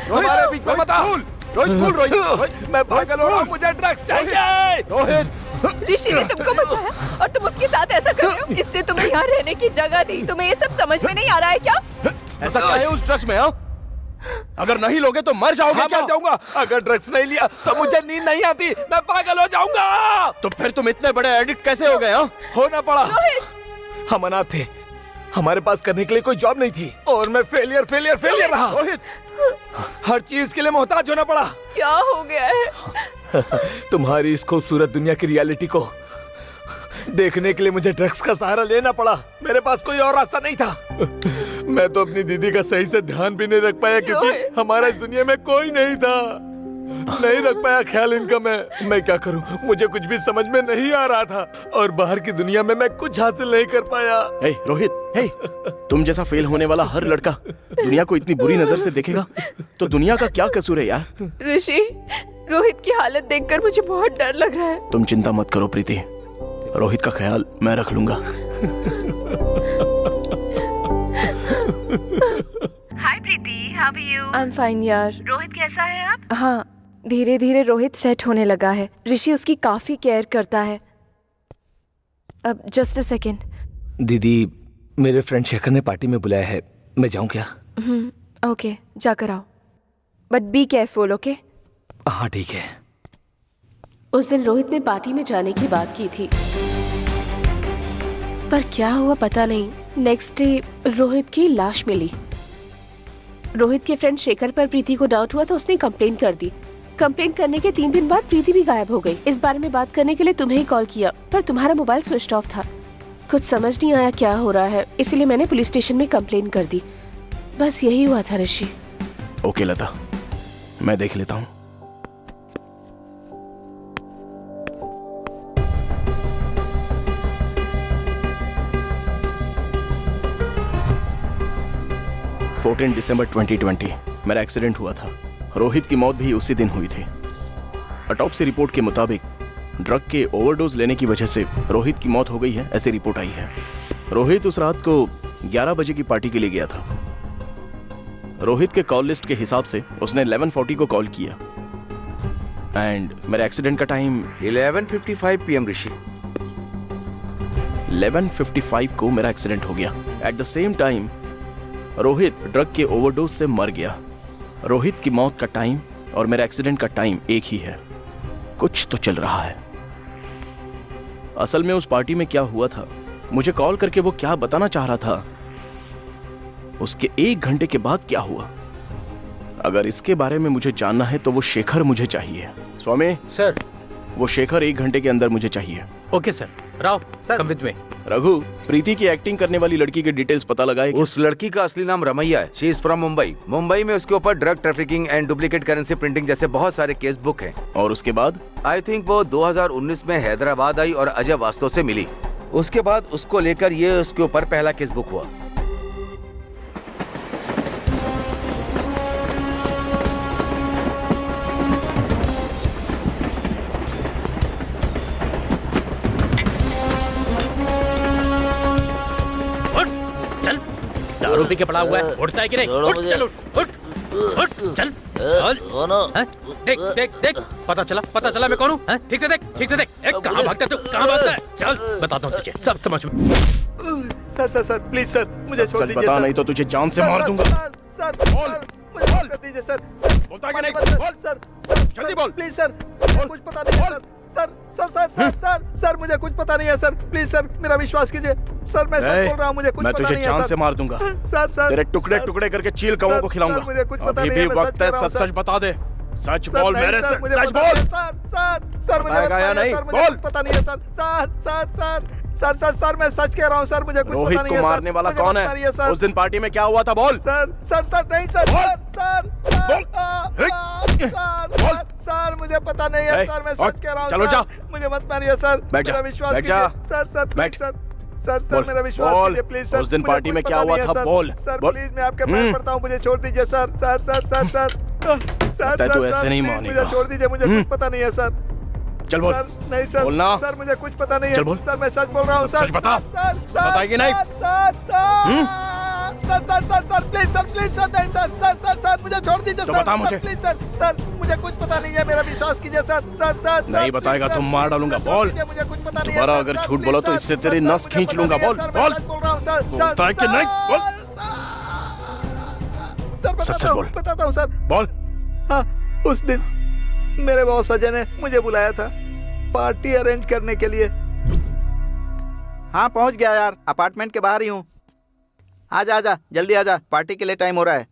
हमारे बीच में मत आ। रोहित, मैं पागल हो रहा हूँ, मुझे ड्रग्स चाहिए। रोहित, ऋषि ने तुमको बचाया और तुम उसके साथ ऐसा कर रहे हो। इसने तुम्हें यहाँ रहने की जगह दी। तुम्हें ये सब समझ में नहीं आ रहा है क्या? ऐसा क्या है उस ड्रग्स में? हाँ, अगर नहीं लोगे तो मर जाओगे। हाँ, क्या? मर जाऊंगा। अगर ड्रग्स नहीं लिया तो मुझे नींद नहीं आती, मैं पागल हो जाऊंगा। तो फिर तुम इतने बड़े एडिक्ट कैसे हो गए? हाँ, होना पड़ा। हम अनाथ थे, हमारे पास करने के लिए कोई जॉब नहीं थी और मैं फेलियर रहा। रोहित, हर चीज के लिए मोहताज होना पड़ा। क्या हो गया है? तुम्हारी इस खूबसूरत दुनिया की रियलिटी को देखने के लिए मुझे ड्रग्स का सहारा लेना पड़ा। मेरे पास कोई और रास्ता नहीं था। मैं तो अपनी दीदी का सही से ध्यान भी नहीं रख पाया क्योंकि हमारे इस दुनिया में कोई नहीं था। नहीं रख पाया ख्याल इनका। मैं क्या करूं? मुझे कुछ भी समझ में नहीं आ रहा था और बाहर की दुनिया में मैं कुछ हासिल नहीं कर पाया। हे रोहित, हे, तुम जैसा फेल होने वाला हर लड़का दुनिया को इतनी बुरी नजर से देखेगा तो दुनिया का क्या कसूर है यार? ऋषि, रोहित की हालत देखकर मुझे बहुत डर लग रहा है। तुम चिंता मत करो प्रीति, रोहित का ख्याल मैं रख लूंगा। Hi Preeti, how are you? I am fine यार। रोहित कैसा है आप? हाँ, धीरे धीरे रोहित सेट होने लगा है। ऋषि उसकी काफी केयर करता है। अब जस्ट अ सेकेंड। दीदी, मेरे फ्रेंड शेखर ने पार्टी में बुलाया है, मैं जाऊं क्या? ओके, जाकर आओ, बट बी केयरफुल। ओके? हाँ ठीक है। उस दिन रोहित ने पार्टी में जाने की बात की थी, पर क्या हुआ पता नहीं। नेक्स्ट डे रोहित की लाश मिली। रोहित के फ्रेंड शेखर पर प्रीति को डाउट हुआ तो उसने कंप्लेंट कर दी। कंप्लेंट करने के 3 दिन बाद प्रीति भी गायब हो गई। इस बारे में बात करने के लिए तुम्हें ही कॉल किया, पर तुम्हारा मोबाइल स्विच ऑफ था। कुछ समझ नहीं आया क्या हो रहा है, इसलिए मैंने पुलिस स्टेशन में कंप्लेंट कर दी। बस यही हुआ था ऋषि। ओके लता, मैं देख लेता हूँ। दिसंबर 2020 मेरा एक्सीडेंट हुआ था। रोहित की मौत भी उसी दिन हुई थी। ऑटोप्सी रिपोर्ट के मुताबिक ड्रग के ओवरडोज लेने की वजह से रोहित की मौत हो गई है, ऐसी रिपोर्ट आई है। रोहित उस रात को 11 बजे की पार्टी के लिए गया था। रोहित के कॉल लिस्ट के हिसाब से उसने 11:40 को कॉल किया एंड मेरा एक्सीडेंट का टाइम 11:55 PM ऋषि। 11:55 को मेरा एक्सीडेंट हो गया। At the same time Rohit drug के ओवरडोज से मर गया। रोहित की मौत का टाइम और मेरा एक्सीडेंट का टाइम एक ही है। कुछ तो चल रहा है। असल में उस पार्टी में क्या हुआ था, मुझे कॉल करके वो क्या बताना चाह रहा था, उसके 1 घंटे के बाद क्या हुआ, अगर इसके बारे में मुझे जानना है तो वो शेखर मुझे चाहिए। स्वामी सर, वो शेखर 1 घंटे के अंदर मुझे चाहिए। Okay sir. Rao, come with me. Raghu, Preeti की एक्टिंग करने वाली लड़की के डिटेल्स पता लगाए क्या? उस लड़की का असली नाम रमैया है। She is from Mumbai. Mumbai में उसके ऊपर drug trafficking and duplicate currency printing जैसे बहुत सारे केस बुक हैं। और उसके बाद? आई थिंक वो 2019 में हैदराबाद आई और अजय वास्तव से मिली। उसके बाद उसको लेकर ये उसके ऊपर पहला केस बुक हुआ। दारू पी के पड़ा हुआ है, उठता है कि नहीं? उठ, चल उठ, उठ, चल, चल। देख देख देख, पता चला मैं कौन हूँ? ठीक से देख। कहाँ भागता है तू? कहाँ भागता है? चल, बताता हूँ तुझे सब समझ में। सर प्लीज सर, मुझे छोड़ दीजिए। बता, नहीं तो तुझे जान से मार दूंगा। सर मुझे माफ कर दीजिए सर। बोलता है कि नहीं? बोल सर, जल्दी बोल। प्लीज सर, कुछ पता नहीं है सर, मुझे कुछ पता नहीं है सर। प्लीज सर, मेरा विश्वास कीजिए सर, मैं सच बोल रहा हूँ, मुझे कुछ पता नहीं है। मैं तुझे जान से मार दूंगा सर। तेरे टुकड़े टुकड़े करके चील कौओं को खिलाऊंगा। मुझे कुछ पता अभी नहीं है, भी मैं वक्त है, सच बता दे। सच बोल मेरे से, सच बोल। सर मुझे पता नहीं है सर, मैं सच कह रहा हूँ सर, मुझे कुछ पता नहीं है। रोहित को मारने वाला कौन है? उस दिन पार्टी में क्या हुआ था? बोल। सर नहीं सर, मुझे पता नहीं है सर, मैं सच कह रहा हूँ। चलो जा, मुझे मत मारिए सर, मेरा विश्वास कीजिए सर, मेरा विश्वास कीजिए प्लीज सर। उस दिन पार्टी में क्या हुआ था? बोल सर, प्लीज मैं आपके पैर पड़ता हूँ, मुझे छोड़ दीजिए सर। तू ऐसे नहीं मानेगा। मुझे छोड़ दीजिए, मुझे कुछ पता नहीं है सर। चल बोल। सर नहीं सर, बोलना। सर मुझे कुछ पता नहीं है। चल बोल। सर मैं सच बोल रहा हूँ सर। सच बता। बताएगी नहीं? सर प्लीज सर, नहीं सर, मुझे छोड़ दीजिए तो सर। बता मुझे। प्लीज सर, मुझे कुछ पता नहीं है, मेरा विश्वास कीजिए सर। नहीं बताएगा तो मार डालूंगा। बोल। मुझे कुछ पता नहीं है। दोबारा अगर झूठ बोला तो इससे तेरी नस खींच लूंगा। बोल बोल। बोलता है कि नहीं? बोल। सर बताता हूँ सर। बोल। हाँ, उस दिन मेरे बॉस अजय ने मुझे बुलाया था पार्टी अरेंज करने के लिए। हाँ पहुंच गया यार, अपार्टमेंट के बाहर ही हूँ। आजा जल्दी आजा, पार्टी के लिए टाइम हो रहा है।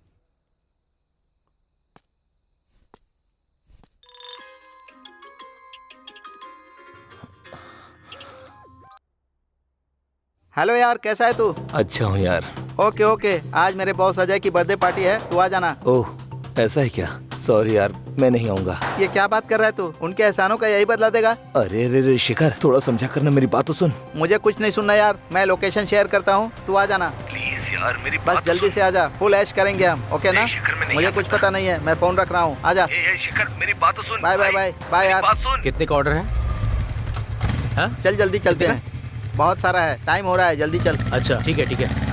हेलो यार, कैसा है तू? अच्छा हूँ यार। ओके, आज मेरे बॉस अजय की बर्थडे पार्टी है, तू आ जाना। ओह ऐसा है क्या? सॉरी यार, मैं नहीं आऊंगा। ये क्या बात कर रहा है तू? उनके एहसानों का यही बदला देगा? अरे शिखर, थोड़ा समझा करना, मेरी बात तो सुन। मुझे कुछ नहीं सुनना यार, मैं लोकेशन शेयर करता हूँ, तू आ जाना प्लीज यार, मेरी बस जल्दी से आजा, फुल ऐश करेंगे हम, ओके ना? मुझे कुछ पता नहीं है, मैं फोन रख रहा हूँ, आजा। शिखर मेरी बात तो सुन। बाय यार। कितने का ऑर्डर है? हाँ? चल जल्दी चलते हैं, बहुत सारा है, टाइम हो रहा है, जल्दी चल। अच्छा ठीक है।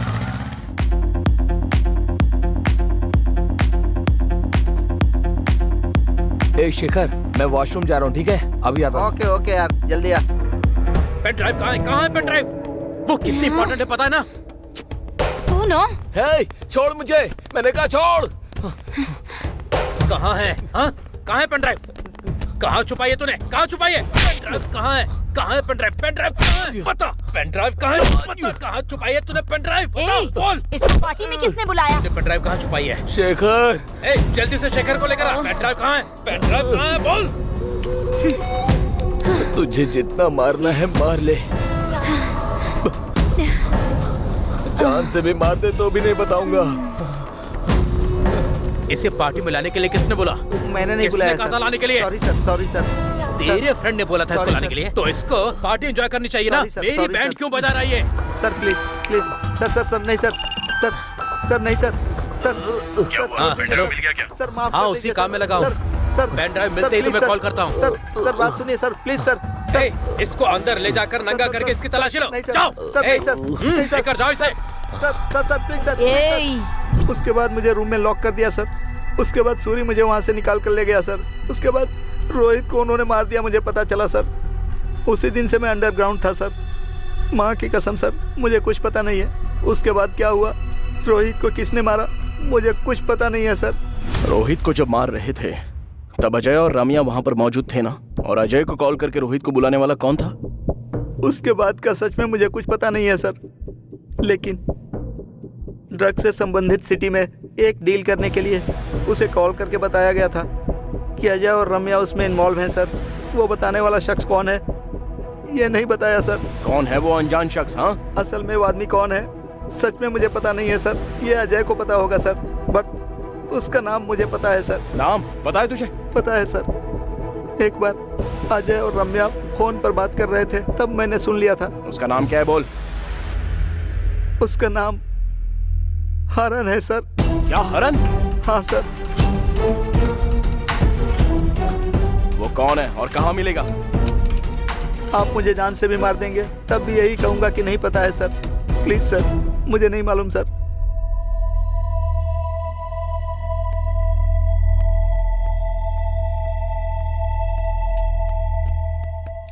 शिखर, मैं वॉशरूम जा रहा हूँ, ठीक है? अभी आता हूँ। ओके यार, जल्दी आ। पेन ड्राइव कहाँ है? पेन ड्राइव वो कितनी इंपॉर्टेंट है पता है ना? तू ना? हे, छोड़ मुझे, मैंने कहा छोड़। कहाँ है? हाँ, कहाँ है पेन ड्राइव? कहाँ छुपाई है तूने? कहाँ छुपाई है? पेन ड्राइव कहाँ है? कहाँ है पेन ड्राइव? पेन ड्राइव कहाँ है? बता। पेन ड्राइव कहाँ है? बता। कहाँ छुपाई है तूने पेन ड्राइव? बता, बोल। इस पार्टी में किसने बुलाया? पेन ड्राइव कहाँ छुपाई है? शेखर, जल्दी से शेखर को लेकर आ। पेन ड्राइव कहाँ है? पेन ड्राइव कहाँ है? बोल। तुझे जितना मारना है मार ले, जान से भी मार दे तो भी नहीं बताऊंगा। इसे पार्टी में लाने के लिए किसने बोला? मैंने नहीं बुलाया सर। लाने के लिए? Sorry sir. तेरे फ्रेंड ने बोला था इसको लाने के लिए, तो इसको पार्टी एंजॉय करनी चाहिए ना? मेरी बैंड क्यों बजा रही है? सर प्लीज सर नहीं सर नहीं सर। सर माफ हाँ, उसी काम में लगा हूँ। सर पेन ड्राइव मिलते ही तुम्हें कॉल करता हूँ। सर बात सुनिए सर, प्लीज सर। इसको अंदर ले जाकर नंगा करके इसकी तलाशी लो। जाओ लेकर जाओ इसे। Sir please sir. उसके बाद मुझे रूम में लॉक कर दिया सर। उसके बाद सूरी मुझे वहाँ से निकाल कर ले गया सर। उसके बाद रोहित को उन्होंने मार दिया, मुझे पता चला सर। उसी दिन से मैं अंडरग्राउंड था सर। माँ की कसम सर, मुझे कुछ पता नहीं है। उसके बाद क्या हुआ, रोहित को किसने मारा, मुझे कुछ पता नहीं है सर। रोहित को जब मार रहे थे तब अजय और रम्या वहाँ पर मौजूद थे ना? और अजय को कॉल करके रोहित को बुलाने वाला कौन था? उसके बाद का सच में मुझे कुछ पता नहीं है सर। लेकिन ड्रग से संबंधित सिटी में एक डील करने के लिए उसे कॉल करके बताया गया था कि अजय और रम्या उसमें इन्वॉल्व हैं सर। वो बताने वाला शख्स कौन है ये नहीं बताया सर। कौन है वो अनजान शख्स? हाँ, असल में वो आदमी कौन है सच में मुझे पता नहीं है सर। ये अजय को पता होगा सर, बट उसका नाम मुझे पता है सर। नाम पता है तुझे? पता है सर। एक बार अजय और रम्या फोन पर बात कर रहे थे, तब मैंने सुन लिया था। उसका नाम क्या है बोल? उसका नाम हरन है सर। क्या हरन? हाँ सर। वो कौन है और कहाँ मिलेगा? आप मुझे जान से भी मार देंगे तब भी यही कहूंगा कि नहीं पता है सर। प्लीज सर, मुझे नहीं मालूम सर।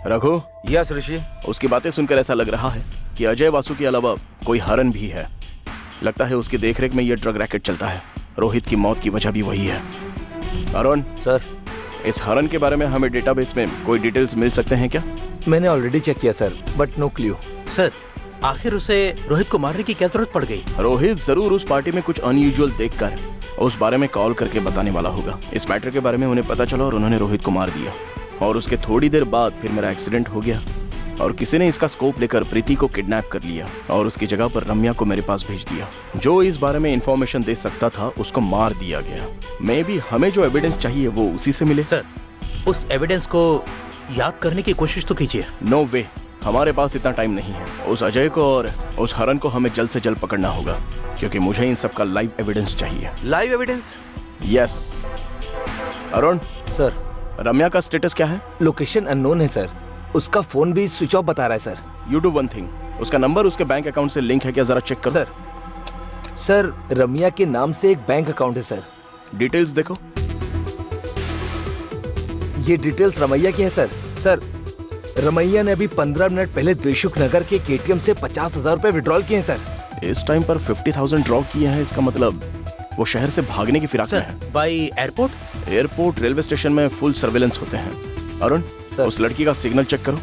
रघु। यस ऋषि। उसकी बातें सुनकर ऐसा लग रहा है कि अजय वासु के अलावा कोई हरन भी है। लगता है उसकी देखरेख में यह ड्रग रैकेट चलता है। रोहित की मौत की वजह भी वही है। अरुण सर, इस हरन के बारे में हमें डेटाबेस में कोई डिटेल्स मिल सकते हैं क्या? मैंने ऑलरेडी चेक किया sir, but no clue. Sir, आखिर उसे रोहित को मारने की क्या जरूरत पड़ गई? रोहित जरूर उस पार्टी में कुछ अनयूजुअल देखकर उस बारे में कॉल करके बताने वाला होगा। इस मैटर के बारे में उन्हें पता चला और उन्होंने रोहित को मार दिया। और उसके थोड़ी देर बाद फिर मेरा एक्सीडेंट हो गया और किसी ने इसका स्कोप लेकर प्रीति को किडनैप कर लिया और उसकी जगह पर रम्या को मेरे पास भेज दिया। जो इस बारे में इंफॉर्मेशन दे सकता था उसको मार दिया गया। मे बी हमें जो एविडेंस चाहिए वो उसी से मिले। सर, उस एविडेंस को याद करने की कोशिश तो कीजिए। नो वे, हमारे पास इतना टाइम नहीं है। उस अजय को और उस हरन को हमें जल्द से जल्द पकड़ना होगा क्योंकि मुझे इन सब का लाइव एविडेंस चाहिए। Live evidence? Yes. Arun sir, Ramya का स्टेटस क्या है? लोकेशन अननोन है सर। उसका फोन भी स्विच ऑफ बता रहा है sir. You do one thing, उसका नंबर उसके बैंक अकाउंट से लिंक है क्या जरा चेक करो। सर, रम्या के नाम से एक बैंक अकाउंट है सर। डिटेल्स देखो। ये डिटेल्स रमैया की है सर। सर, रमैया ने अभी 15 मिनट पहले देशुख नगर के केटीएम से 50,000 रुपए विड्रॉल किए हैं सर। इस टाइम पर 50,000 ड्रॉ किए हैं, इसका मतलब वो शहर से भागने की फिराक में है। By airport? Airport, railway station में फुल सर्वेलेंस होते हैं। अरुण, उस लड़की का सिग्नल चेक करो।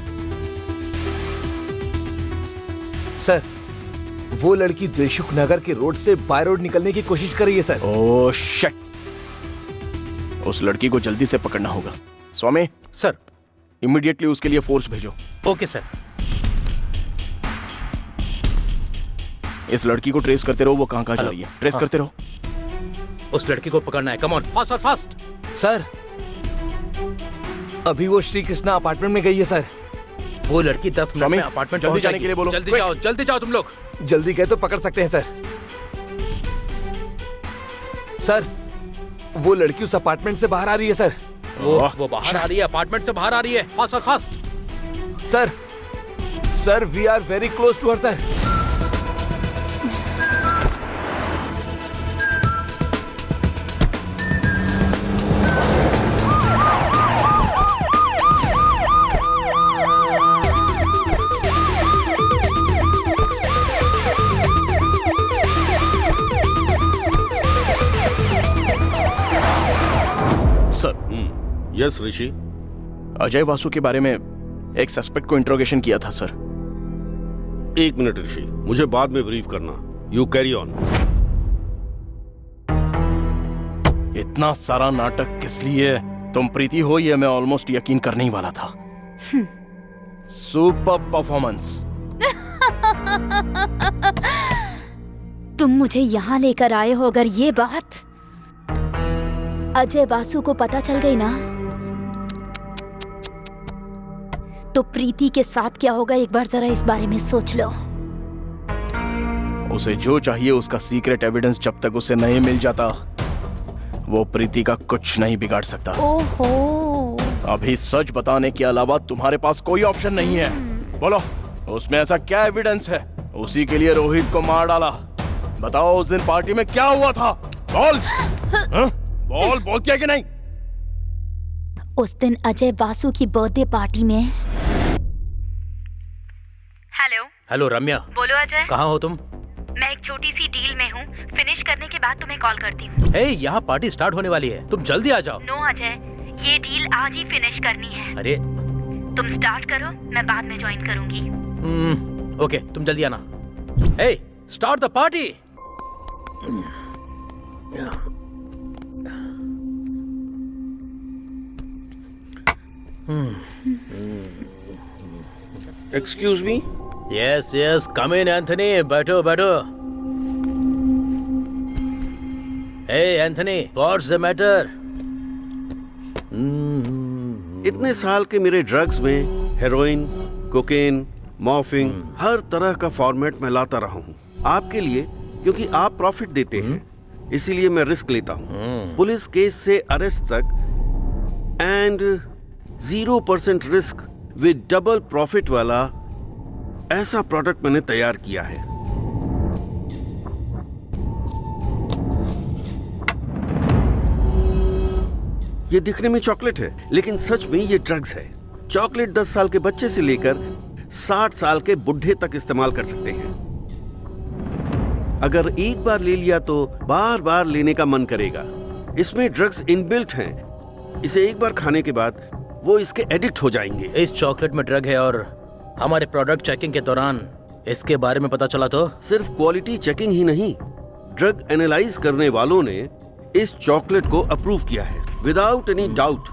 सर, वो लड़की देशुख नगर के रोड से बाय रोड निकलने की कोशिश कर रही है सर। ओह शिट, उस लड़की को जल्दी से पकड़ना होगा। स्वामी। सर, इमीडिएटली उसके लिए फोर्स भेजो। Okay sir. इस लड़की को ट्रेस करते रहो, वो कहाँ कहाँ जा रही है। ट्रेस करते रहो। उस लड़की को पकड़ना है। कम ऑन, फास्ट और फास्ट। सर, अभी वो श्री कृष्णा अपार्टमेंट में गई है सर। वो लड़की 10 मिनट में अपार्टमेंट जल्दी जाने के लिए बोलो। जल्दी जाओ तुम लोग। जल्दी गए तो पकड़ सकते हैं सर। सर, वो लड़की उस अपार्टमेंट से बाहर आ रही है सर। वो बाहर आ रही है, अपार्टमेंट से बाहर आ रही है। फास्ट और fast. Sir, we are very close to her sir. Yes Rishi. Ajay Vasu के बारे में एक सस्पेक्ट को इंट्रोगेशन किया था सर। 1 मिनट ऋषि, मुझे बाद में ब्रीफ करना। You carry on. इतना सारा नाटक किस लिए? तुम प्रीति हो ये मैं ऑलमोस्ट यकीन करने ही वाला था। Super performance. तुम मुझे यहाँ लेकर आए हो, अगर ये बात अजय वासु को पता चल गई ना तो प्रीति के साथ क्या होगा एक बार जरा इस बारे में सोच लो। उसे जो चाहिए उसका सीक्रेट एविडेंस जब तक उसे नहीं मिल जाता वो प्रीति का कुछ नहीं बिगाड़ सकता। ओहो। अभी सच बताने के अलावा तुम्हारे पास कोई ऑप्शन नहीं है। बोलो, उसमें ऐसा क्या एविडेंस है? उसी के लिए रोहित को मार डाला। बताओ उस दिन पार्टी में क्या हुआ था? बोल। बोल क्या कि नहीं? उस दिन अजय वासु की बर्थडे पार्टी में। हेलो रम्या। बोलो अजय। कहाँ हो तुम? मैं एक छोटी सी डील में हूँ, फिनिश करने के बाद तुम्हें कॉल करती हूँ। हे, यहाँ पार्टी स्टार्ट होने वाली है, तुम जल्दी आ जाओ। नो अजय, ये डील आज ही फिनिश करनी है। अरे तुम स्टार्ट करो, मैं बाद में ज्वाइन करूंगी। ओके, तुम जल्दी आना। Hey, start the party. Excuse me. Yes yes, come in Anthony, बैठो बैठो। Hey Anthony, what's the matter? इतने साल के मेरे ड्रग्स में हेरोइन, कोकेन, मॉर्फिन, हर तरह का फॉर्मेट मैं लाता रहा हूँ आपके लिए, क्योंकि आप प्रॉफिट देते हैं, इसीलिए मैं रिस्क लेता हूँ। पुलिस केस से अरेस्ट तक and 0% risk with double profit वाला ऐसा प्रोडक्ट मैंने तैयार किया है। ये दिखने में चॉकलेट है, लेकिन सच में ये ड्रग्स है। चॉकलेट 10 साल के बच्चे से लेकर 60 साल के बुढ़े तक इस्तेमाल कर सकते हैं। अगर एक बार ले लिया तो बार बार लेने का मन करेगा। इसमें ड्रग्स इनबिल्ट हैं। इसे एक बार खाने के बाद वो इसके एडिक्ट हो जाएंगे। इस चॉकलेट में ड्रग है और हमारे प्रोडक्ट चेकिंग के दौरान इसके बारे में पता चला तो? सिर्फ क्वालिटी चेकिंग ही नहीं, ड्रग एनालाइज करने वालों ने इस चॉकलेट को अप्रूव किया है विदाउट एनी डाउट।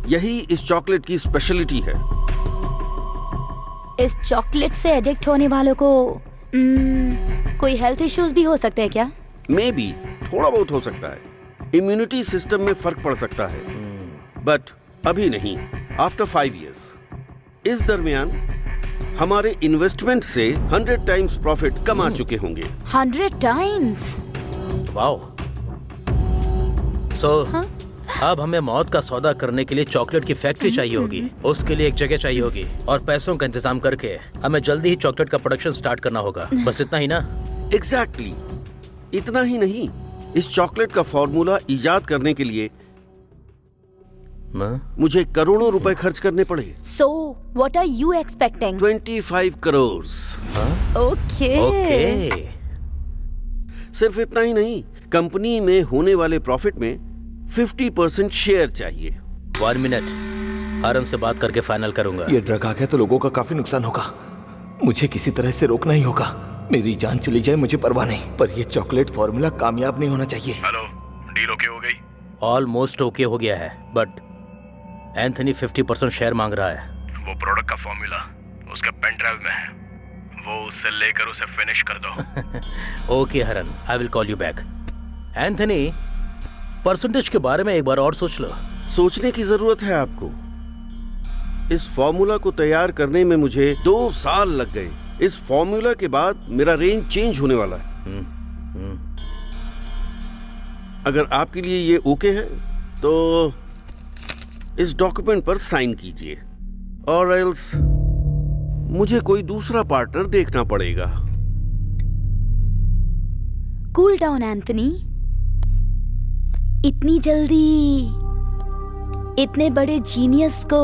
यही इस चॉकलेट की स्पेशलिटी है। इस चॉकलेट से एडिक्ट होने वालों को कोई हेल्थ इश्यूज भी हो सकते हैं क्या? मे बी, थोड़ा बहुत हो सकता है। इम्यूनिटी सिस्टम में फर्क पड़ सकता है, बट अभी नहीं, आफ्टर 5 इयर्स। इस दरमियान हमारे इन्वेस्टमेंट से 100 टाइम्स प्रॉफिट कमा चुके होंगे। 100 टाइम्स? वाओ। सो अब हमें मौत का सौदा करने के लिए चॉकलेट की फैक्ट्री चाहिए होगी, उसके लिए एक जगह चाहिए होगी और पैसों का इंतजाम करके हमें जल्दी ही चॉकलेट का प्रोडक्शन स्टार्ट करना होगा। बस इतना ही ना? एग्जैक्टली, इतना ही नहीं, इस चॉकलेट का फॉर्मूला इजाद करने के लिए मुझे करोड़ों रुपए खर्च करने पड़े। So, what are you expecting? 25 crore. Okay. सिर्फ इतना ही नहीं, कंपनी में होने वाले प्रॉफिट में 50% शेयर चाहिए। 1 मिनट, हरन से बात करके फाइनल करूंगा। ये ड्रग आ गया तो लोगों का काफी नुकसान होगा। मुझे किसी तरह से रोकना ही होगा। मेरी जान चली जाए मुझे परवाह नहीं, पर ये चॉकलेट फॉर्मूला कामयाब नहीं होना चाहिए। हेलो, डील ओके हो गई? ऑलमोस्ट ओके हो गया है, बट एंथनी 50% शेयर मांग रहा है। वो प्रोडक्ट का फॉर्मूला उसके पेन ड्राइव में है, वो उससे लेकर उसे फिनिश कर दो। ओके हरन, I will call you back. Anthony, percentage के बारे में एक बार और सोच लो। सोचने की जरूरत है आपको। इस फॉर्मूला को तैयार करने में मुझे 2 साल लग गए। इस फॉर्मूला के बाद मेरा रेंज चेंज होने वाला है। अगर आपके लिए ये ओके है तो इस डॉक्यूमेंट पर साइन कीजिए, और एल्स मुझे कोई दूसरा पार्टनर देखना पड़ेगा। कूल डाउन एंथनी, इतनी जल्दी इतने बड़े जीनियस को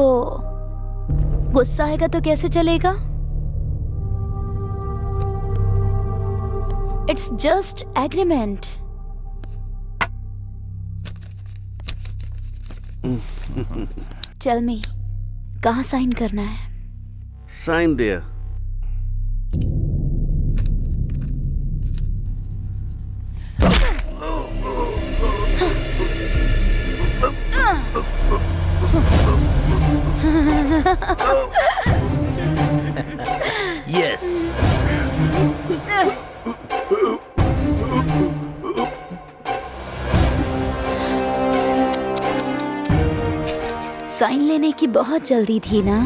गुस्सा आएगा तो कैसे चलेगा? It's just agreement. Tell me, कहाँ साइन करना है? Sign there. यस। साइन लेने की बहुत जल्दी थी ना?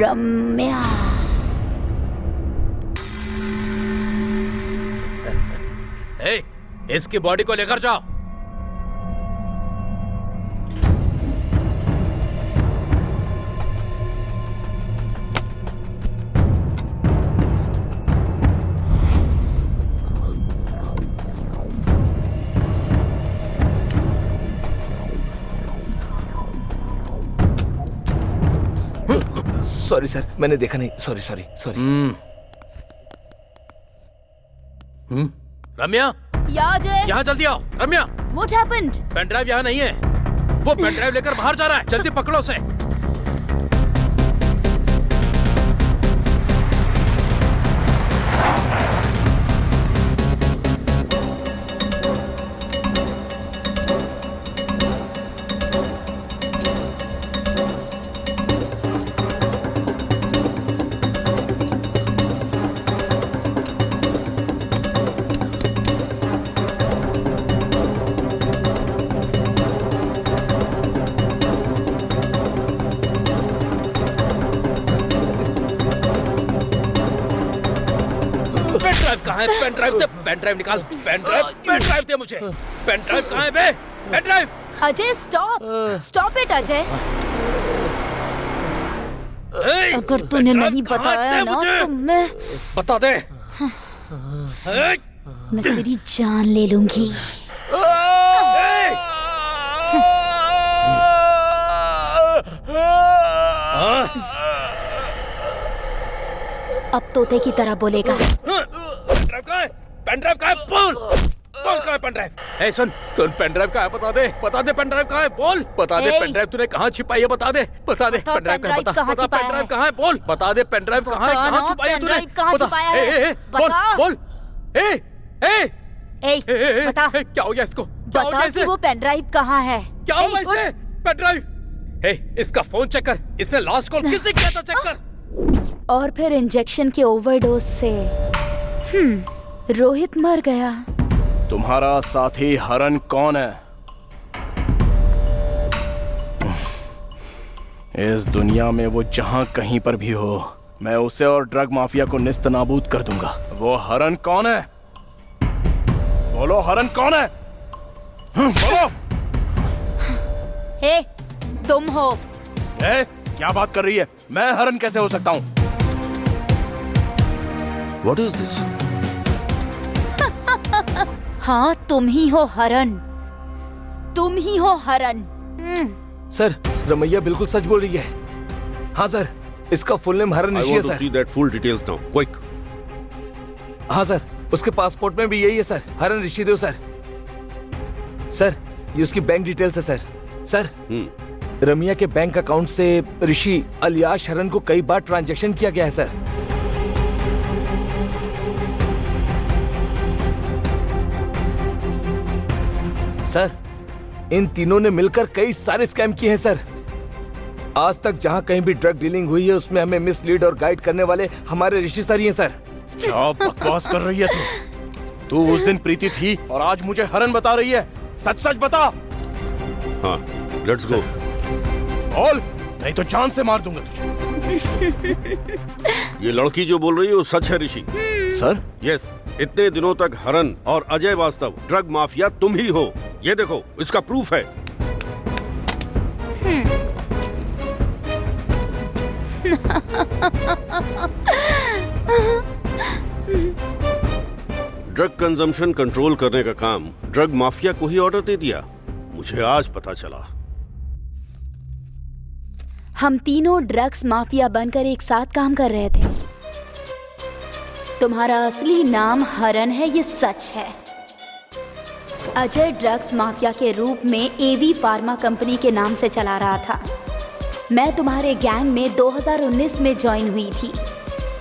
रम्या, ए, इसकी बॉडी को लेकर जाओ। सॉरी सर, मैंने देखा नहीं। Sorry sorry sorry. रम्या, यहाँ जल्दी आओ। रम्या, What happened? पेन ड्राइव यहाँ नहीं है। वो पेन ड्राइव लेकर बाहर जा रहा है, जल्दी पकड़ो उसे। है पेन ड्राइव? दे पेन ड्राइव निकाल। पेन ड्राइव दे मुझे। पेन ड्राइव कहाँ है बे? Pen drive. Ajay stop it Ajay. अगर तूने नहीं बताया ना तो मैं बता दे। मैं तेरी जान ले लूंगी। अब तोते की तरह बोलेगा। पेन ड्राइव कहाँ है? बोल कहाँ है पेन ड्राइव? ए सुन पेन ड्राइव कहाँ है? बता दे पेन ड्राइव कहाँ है? बोल बता दे पेन ड्राइव तूने कहाँ छिपाई है? बता दे पेन ड्राइव कहाँ है? बता पेन ड्राइव कहाँ है? बोल बता दे पेन ड्राइव कहाँ है? कहाँ छुपाई है तूने? बोल बता क्या हो गया इसको? बता कि वो पेन ड्राइव कहाँ है? क्या हुआ इसे? पेन ड्राइव इसका फोन चेक कर। इसने लास्ट कॉल किसे किया था? चेक कर। और फिर इंजेक्शन के ओवरडोज से रोहित मर गया। तुम्हारा साथी हरन कौन है? इस दुनिया में वो जहां कहीं पर भी हो, मैं उसे और ड्रग माफिया को निस्त नाबूद कर दूंगा। वो हरन कौन है? बोलो हरन कौन है? बोलो। हे तुम हो। क्या बात कर रही है? मैं हरन कैसे हो सकता हूँ? What is this? हाँ तुम ही हो हरन। तुम ही हो हरन। सर रमैया बिल्कुल सच बोल रही है। हाँ सर इसका फुल नेम हरन ऋषि है sir. I want to see that full details now. Quick. हाँ सर उसके पासपोर्ट में भी यही है सर। हरन ऋषिदेव सर। सर ये उसकी बैंक डिटेल्स है सर। सर रमिया के बैंक अकाउंट से ऋषि अलियास हरन को कई बार ट्रांजैक्शन किया गया है सर। सर इन तीनों ने मिलकर कई सारे स्कैम किए हैं सर। आज तक जहां कहीं भी ड्रग डीलिंग हुई है उसमें हमें मिसलीड और गाइड करने वाले हमारे ऋषि सर ही हैं सर। क्या बकवास कर रही है तू उस दिन प्रीति थी और आज मुझे हरन बता रही है। सच सच बता। हाँ लेट्स गो। बोल नहीं तो जान से मार दूंगा तुझे। ये लड़की जो बोल रही है वो सच है ऋषि। सर यस इतने दिनों तक हरन और अजय वास्तव ड्रग माफिया तुम ही हो। ये देखो इसका प्रूफ है। ड्रग कंजम्पशन कंट्रोल करने का काम ड्रग माफिया को ही ऑर्डर दे दिया। मुझे आज पता चला। हम तीनों ड्रग्स माफिया बनकर एक साथ काम कर रहे थे। तुम्हारा असली नाम हरन है ये सच है। अजय ड्रग्स माफिया के रूप में एवी फार्मा कंपनी के नाम से चला रहा था। मैं तुम्हारे गैंग में 2019 में ज्वाइन हुई थी।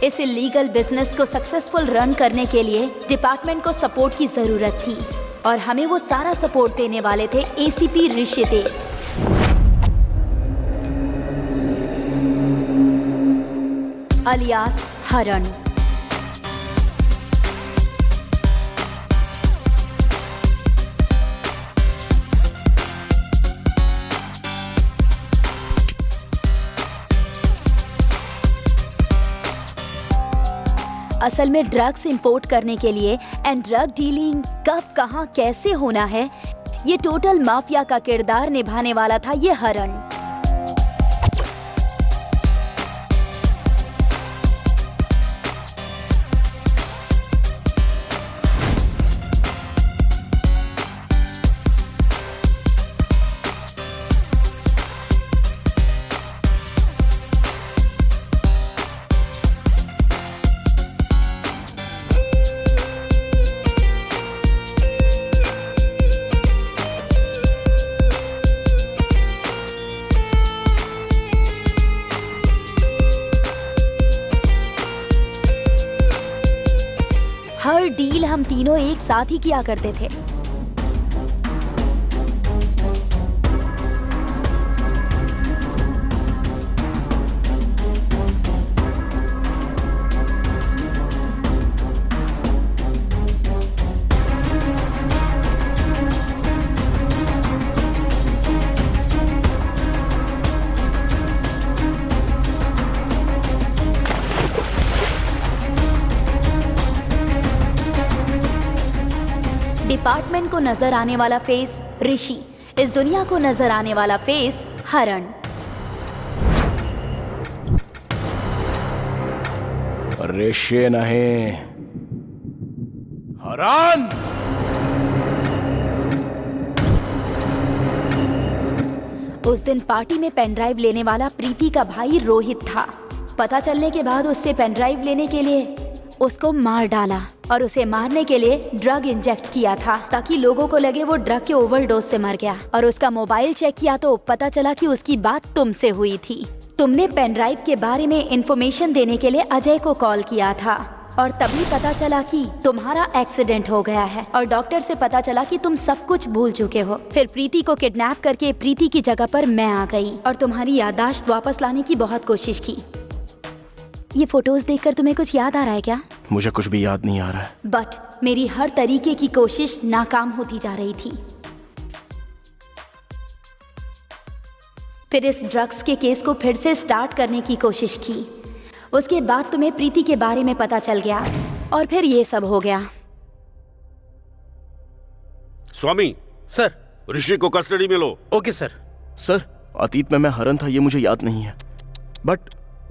इस इलीगल बिजनेस को सक्सेसफुल रन करने के लिए डिपार्टमेंट को सपोर्ट की जरूरत थी और हमें वो सारा सपोर्ट देने वाले थे एसीपी ऋषिदेव। अलियास हरन। असल में ड्रग्स इंपोर्ट करने के लिए एंड ड्रग डीलिंग कब कहां कैसे होना है ये टोटल माफिया का किरदार निभाने वाला था ये हरन। हर डील हम तीनों एक साथ ही किया करते थे। नजर आने वाला फेस ऋषि, इस दुनिया को नजर आने वाला फेस हरण। ऋषि नहीं, हरण। उस दिन पार्टी में पेनड्राइव लेने वाला प्रीति का भाई रोहित था। पता चलने के बाद उससे पेनड्राइव लेने के लिए उसको मार डाला और उसे मारने के लिए ड्रग इंजेक्ट किया था ताकि लोगों को लगे वो ड्रग के ओवरडोज से मर गया। और उसका मोबाइल चेक किया तो पता चला कि उसकी बात तुमसे हुई थी। तुमने पेनड्राइव के बारे में इंफॉर्मेशन देने के लिए अजय को कॉल किया था और तभी पता चला कि तुम्हारा एक्सीडेंट हो गया है और डॉक्टर से पता चला कि तुम सब कुछ भूल चुके हो। फिर प्रीति को किडनैप करके प्रीति की जगह पर मैं आ गई और तुम्हारी याददाश्त वापस लाने की बहुत कोशिश की। ये फोटोज देखकर तुम्हें कुछ याद आ रहा है क्या? मुझे कुछ भी याद नहीं आ रहा है। बट मेरी हर तरीके की कोशिश नाकाम होती जा रही थी। फिर इस ड्रग्स के केस को फिर से स्टार्ट करने की कोशिश की। उसके बाद तुम्हें प्रीति के बारे में पता चल गया और फिर ये सब हो गया। स्वामी सर, ऋषि को कस्टडी में लो। Okay sir. सर, अतीत में मैं हरण था ये मुझे याद नहीं है, बट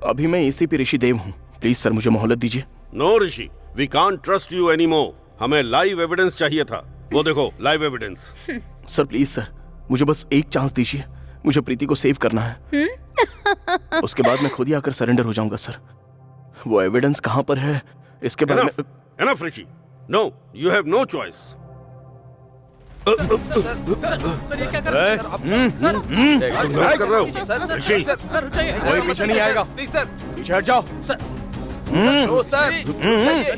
अभी मैं एसीपी ऋषि देव हूँ। प्लीज सर मुझे मोहलत दीजिए। No Rishi, we can't trust you anymore. हमें लाइव एविडेंस चाहिए था। वो देखो live evidence. Sir please sir, मुझे बस एक चांस दीजिए। मुझे प्रीति को सेव करना है। उसके बाद मैं खुद ही आकर सरेंडर हो जाऊंगा सर। वो एविडेंस कहाँ पर है इसके बारे में। Enough Rishi, no, you have no choice. Sir ये क्या कर रहे हैं? तुम गलत कर रहे हो ऋषि। सर चाहिए, कोई पीछे नहीं आएगा। प्लीज सर, पीछे हट जाओ। सर सर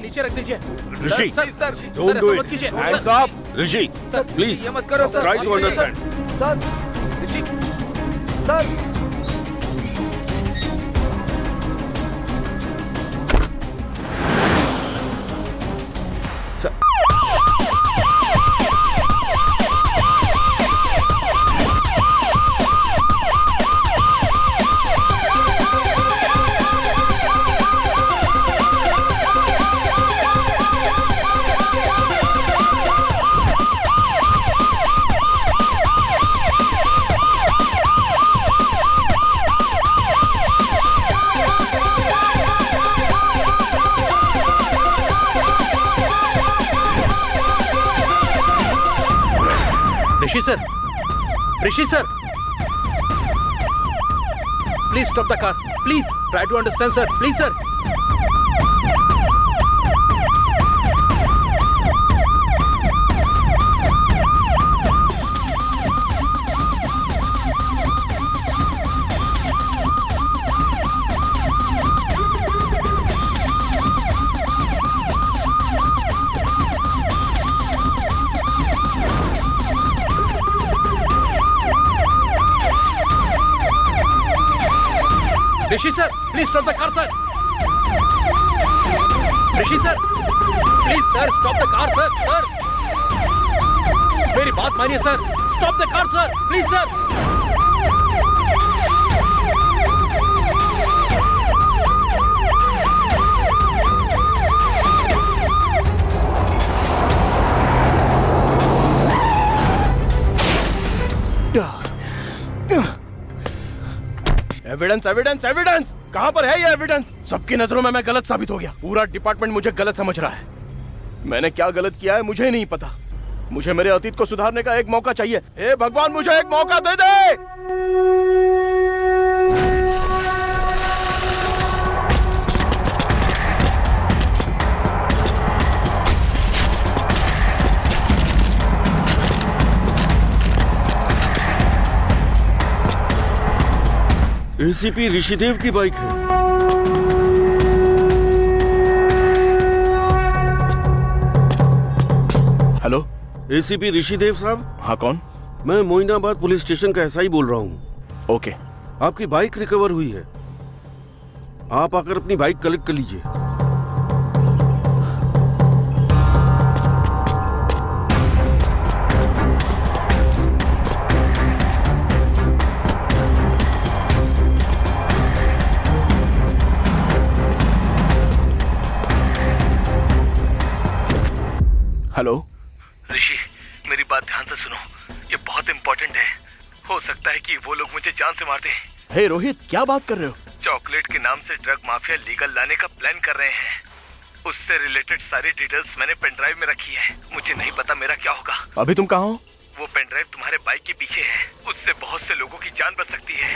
नीचे रख दीजिए। Rishi, sir don't do it. Hands up. Rishi, please मत करो sir. Try to understand. Sir, Rishi, sir, Rishi sir, please stop the car. Please try to understand sir. Please sir. Rishi sir, please stop the car sir. Rishi sir, please sir stop the car sir. Sir मेरी बात मानिए sir. Stop the car sir, please sir. Evidence evidence evidence, कहां पर है ये evidence? सबकी नजरों में मैं गलत साबित हो गया। पूरा डिपार्टमेंट मुझे गलत समझ रहा है। मैंने क्या गलत किया है मुझे नहीं पता। मुझे मेरे अतीत को सुधारने का एक मौका चाहिए। हे भगवान, मुझे एक मौका दे दे। एसीपी ऋषिदेव की बाइक है। हेलो, एसीपी ऋषिदेव साहब। हाँ, कौन? मैं मोइनाबाद पुलिस स्टेशन का एसआई बोल रहा हूँ। ओके। आपकी बाइक रिकवर हुई है। आप आकर अपनी बाइक कलेक्ट कर लीजिए। हेलो ऋषि, मेरी बात ध्यान से सुनो, ये बहुत इम्पोर्टेंट है। हो सकता है कि वो लोग मुझे जान से मार दें। हे रोहित, क्या बात कर रहे हो? चॉकलेट के नाम से ड्रग माफिया लीगल लाने का प्लान कर रहे हैं। उससे रिलेटेड सारी डिटेल्स मैंने पेन ड्राइव में रखी है। मुझे नहीं पता मेरा क्या होगा। अभी तुम कहाँ हो? वो पेन ड्राइव तुम्हारे बाइक के पीछे है। उससे बहुत से लोगों की जान बच सकती है।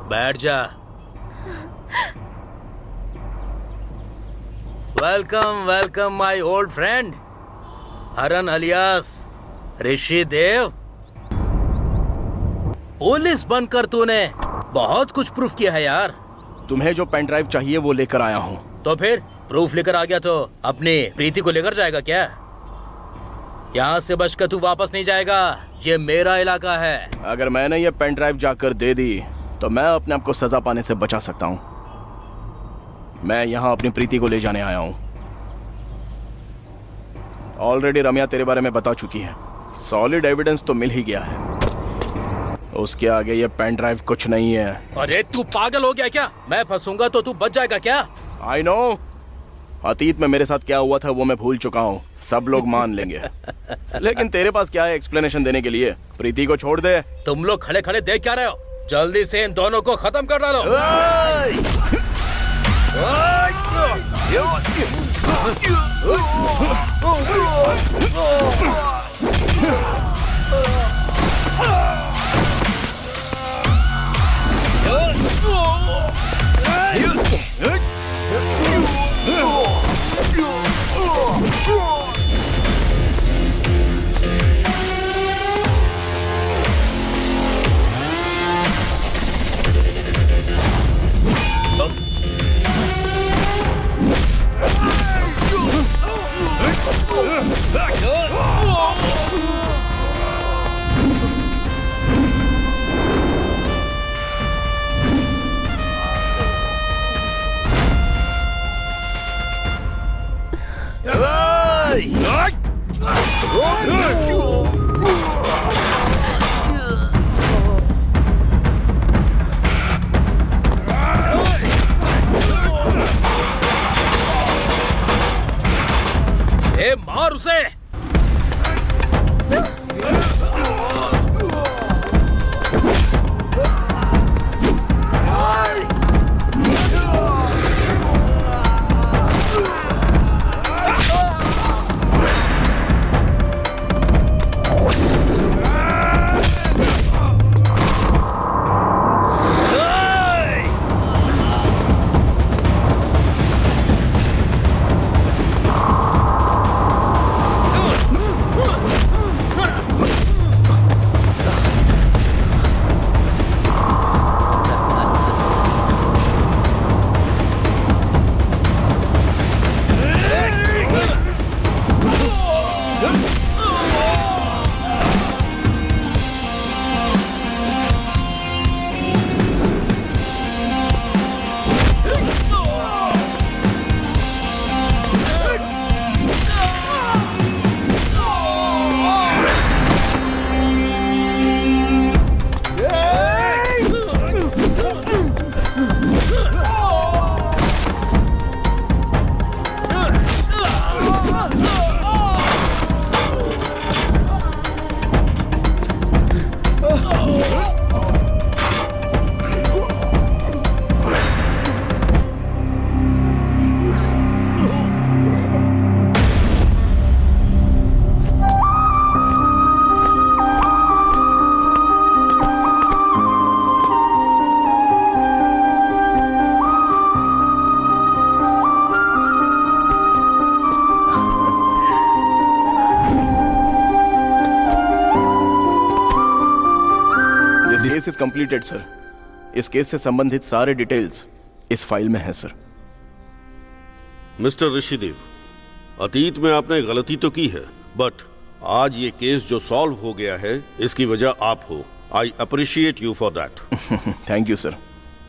बैठ जा। Welcome welcome my old friend हरन अलियास ऋषि देव। पुलिस बनकर तूने बहुत कुछ प्रूफ किया है यार। तुम्हें जो पेन ड्राइव चाहिए वो लेकर आया हूँ। तो फिर प्रूफ लेकर आ गया तो अपनी प्रीति को लेकर जाएगा क्या? यहाँ से बचकर तू वापस नहीं जाएगा। ये मेरा इलाका है। अगर मैंने ये पेन ड्राइव जाकर दे दी तो मैं अपने आप को सजा पाने से बचा सकता हूँ। मैं यहाँ अपनी प्रीति को ले जाने आया हूँ। ऑलरेडी रम्या तेरे बारे में बता चुकी है। सॉलिड एविडेंस तो मिल ही गया है। उसके आगे ये पेन ड्राइव कुछ नहीं है। अरे तू पागल हो गया क्या? मैं फंसूंगा तो तू बच जाएगा क्या? आई नो, अतीत में मेरे साथ क्या हुआ था वो मैं भूल चुका हूँ। सब लोग मान लेंगे। लेकिन तेरे पास क्या है एक्सप्लेनेशन देने के लिए? प्रीति को छोड़ दे। तुम लोग खड़े खड़े देख क्या रहे हो? जल्दी से इन दोनों को खत्म कर डालो। This case is completed sir. इस केस से संबंधित सारे डिटेल्स इस फाइल में है सर। मिस्टर ऋषिदेव, अतीत में आपने गलती तो की है, बट आज ये केस जो सॉल्व हो गया है इसकी वजह आप हो। I appreciate you for that. Thank you sir.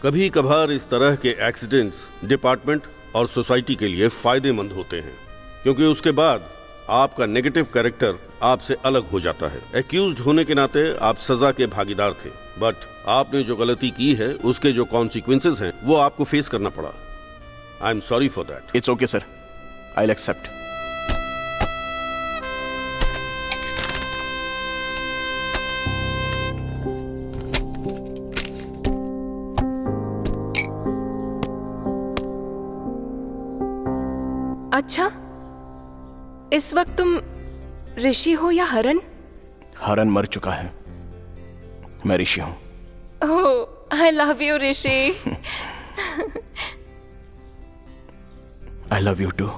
कभी कभार इस तरह के एक्सीडेंट्स डिपार्टमेंट और सोसाइटी के लिए फायदेमंद होते हैं, क्योंकि उसके बाद आपका नेगेटिव कैरेक्टर आपसे अलग हो जाता है। एक्यूज्ड होने के नाते आप सजा के भागीदार थे, बट आपने जो गलती की है उसके जो कॉन्सिक्वेंसेस हैं वो आपको फेस करना पड़ा। I am sorry for that. It's okay sir, I will accept. अच्छा, इस वक्त तुम ऋषि हो या हरन? हरन मर चुका है, मैं ऋषि हूं। Oh, I love you Rishi. I love you to.